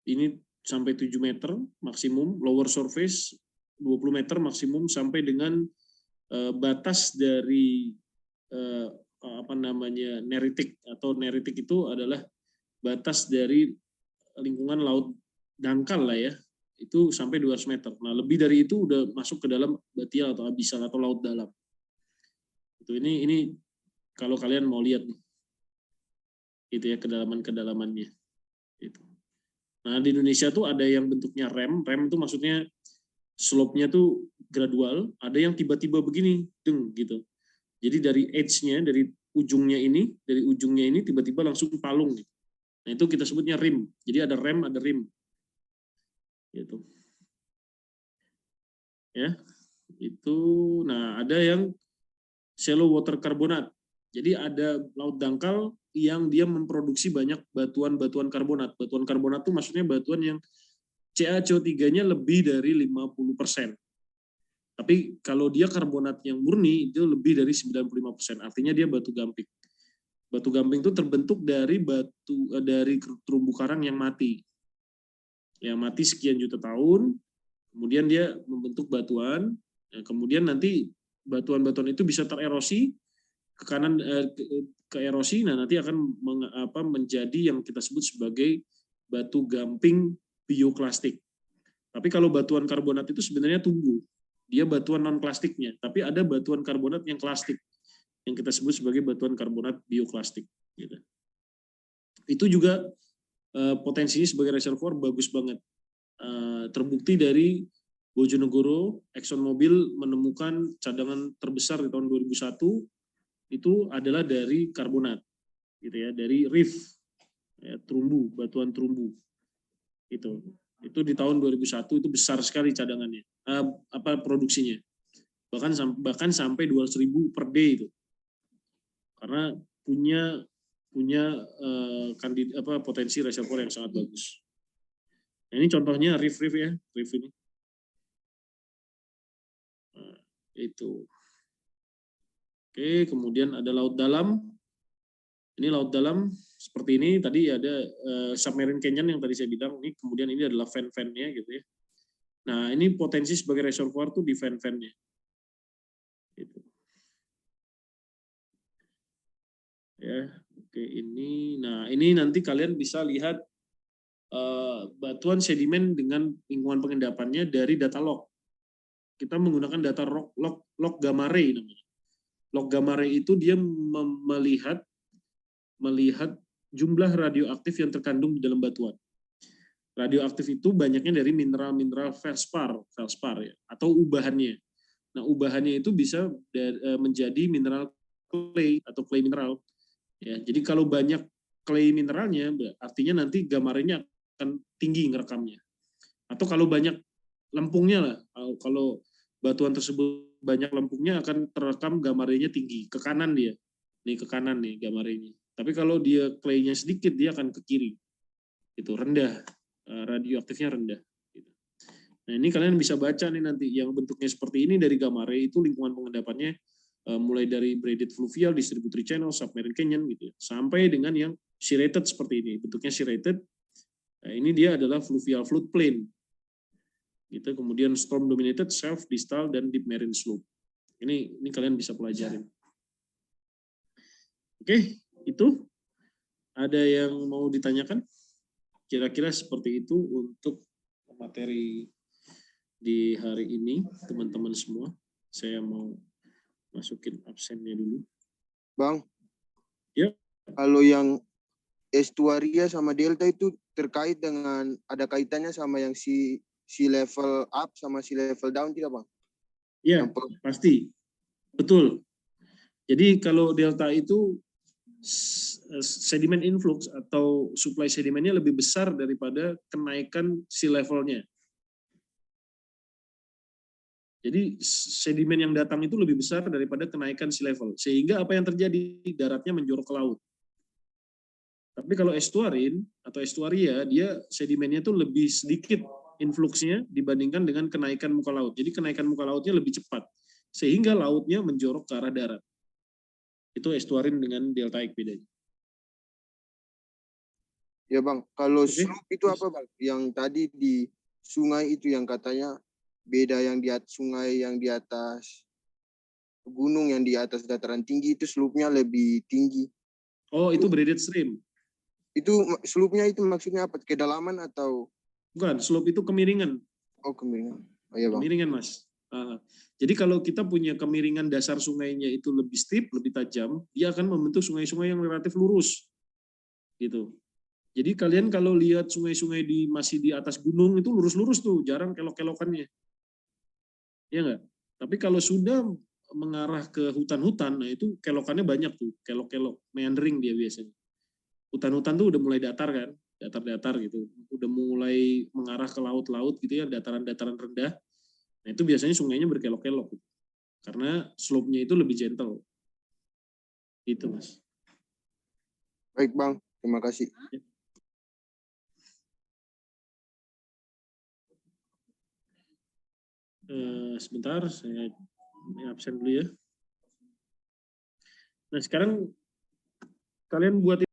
ini sampai 7 meter maksimum, lower surface 20 meter maksimum sampai dengan batas dari neritik, atau neritik itu adalah batas dari lingkungan laut dangkal lah ya, itu sampai 200 meter. Nah, lebih dari itu udah masuk ke dalam batial atau abisal atau laut dalam. Itu ini kalau kalian mau lihat nih, itu ya kedalamannya. Itu. Nah, di Indonesia tuh ada yang bentuknya rem itu maksudnya slope-nya tuh gradual, ada yang tiba-tiba begini, gitu. Jadi dari edge-nya, dari ujungnya ini tiba-tiba langsung palung. Gitu. Nah, itu kita sebutnya rim. Jadi ada rem, ada rim. Gitu. Ya. Itu, nah ada yang shallow water carbonate. Jadi ada laut dangkal yang dia memproduksi banyak batuan-batuan karbonat. Batuan karbonat itu maksudnya batuan yang CaCO3-nya lebih dari 50%. Tapi kalau dia karbonat yang murni itu lebih dari 95%. Artinya dia batu gamping. Batu gamping itu terbentuk dari dari terumbu karang yang mati. Yang mati sekian juta tahun, kemudian dia membentuk batuan, kemudian nanti batuan-batuan itu bisa tererosi ke kanan, ke erosi, nah nanti akan menjadi yang kita sebut sebagai batu gamping bioklastik. Tapi kalau batuan karbonat itu sebenarnya tumbuh, dia batuan non klastiknya, tapi ada batuan karbonat yang klastik, yang kita sebut sebagai batuan karbonat bioklastik. Gitu. Itu juga potensinya sebagai reservoir bagus banget. Terbukti dari Bojonegoro, ExxonMobil menemukan cadangan terbesar di tahun 2001 itu adalah dari karbonat, gitu ya, dari reef, ya, terumbu, batuan terumbu. Itu di tahun 2001 itu besar sekali cadangannya, produksinya, bahkan sampai 200.000 per day itu, karena punya potensi reservoir yang sangat bagus. Nah, ini contohnya reef ya, reef ini. Nah, itu. Oke, kemudian ada laut dalam. Ini laut dalam seperti ini. Tadi ada submarine canyon yang tadi saya bilang. Ini kemudian ini adalah fan-fan-nya gitu ya. Nah, ini potensi sebagai reservoir tuh di fan-fan-nya. Gitu. Ya, oke ini. Nah, ini nanti kalian bisa lihat batuan sedimen dengan lingkungan pengendapannya dari data log. Kita menggunakan data log gamma ray namanya. Log gamma ray itu dia melihat jumlah radioaktif yang terkandung di dalam batuan. Radioaktif itu banyaknya dari mineral-mineral feldspar ya, atau ubahannya. Nah, ubahannya itu bisa menjadi mineral clay atau clay mineral. Ya, jadi kalau banyak clay mineralnya, artinya nanti gamma ray-nya akan tinggi ngerekamnya. Atau kalau banyak lempungnya lah, kalau batuan tersebut banyak lempungnya akan terekam gamma ray-nya tinggi, ke kanan dia. Nih ke kanan nih gamma ray-nya. Tapi kalau dia clay-nya sedikit dia akan ke kiri. Itu rendah, radioaktifnya rendah. Nah, ini kalian bisa baca nih nanti yang bentuknya seperti ini dari gamma ray itu lingkungan pengendapannya mulai dari braided fluvial, distributory channel, submarine canyon gitu ya, sampai dengan yang serrated seperti ini. Bentuknya serrated. Nah, ini dia adalah fluvial floodplain. Gitu, kemudian storm dominated, shelf, distal, dan deep marine slope. Ini kalian bisa pelajarin. Oke, itu ada yang mau ditanyakan? Kira-kira seperti itu untuk materi di hari ini, teman-teman semua. Saya mau masukin absennya dulu. Bang. Ya. Kalau yang estuaria sama delta itu terkait dengan, ada kaitannya sama yang sea level up sama sea level down tidak, Bang? Iya, pasti. Betul. Jadi kalau delta itu sedimen influx atau supply sedimennya lebih besar daripada kenaikan sea levelnya. Jadi sedimen yang datang itu lebih besar daripada kenaikan sea level. Sehingga apa yang terjadi? Daratnya menjorok ke laut. Tapi kalau estuarin atau estuaria, dia sedimennya itu lebih sedikit influxnya dibandingkan dengan kenaikan muka laut. Jadi kenaikan muka lautnya lebih cepat. Sehingga lautnya menjorok ke arah darat. Itu estuarin dengan deltaik bedanya. Ya Bang, kalau slope itu apa Bang? Yang tadi di sungai itu yang katanya beda yang di atas sungai yang di atas gunung yang di atas dataran tinggi itu slope-nya lebih tinggi. Oh, itu braided stream. Itu slope-nya itu maksudnya apa? Kedalaman atau Bukan, slope itu kemiringan. kemiringan? Oh iya bang. Kemiringan, Mas. Jadi kalau kita punya kemiringan dasar sungainya itu lebih steep, lebih tajam, dia akan membentuk sungai-sungai yang relatif lurus. Gitu. Jadi kalian kalau lihat sungai-sungai masih di atas gunung itu lurus-lurus tuh, jarang kelok-kelokannya. Iya enggak? Tapi kalau sudah mengarah ke hutan-hutan, nah itu kelokannya banyak tuh, kelok-kelok, meandering dia biasanya. Hutan-hutan tuh udah mulai datar kan, datar-datar gitu, udah mulai mengarah ke laut-laut gitu ya, dataran-dataran rendah. Nah itu biasanya sungainya berkelok-kelok, gitu. Karena slope-nya itu lebih gentle. Itu Mas. Baik bang, terima kasih. Sebentar, saya absen dulu ya. Nah sekarang kalian buat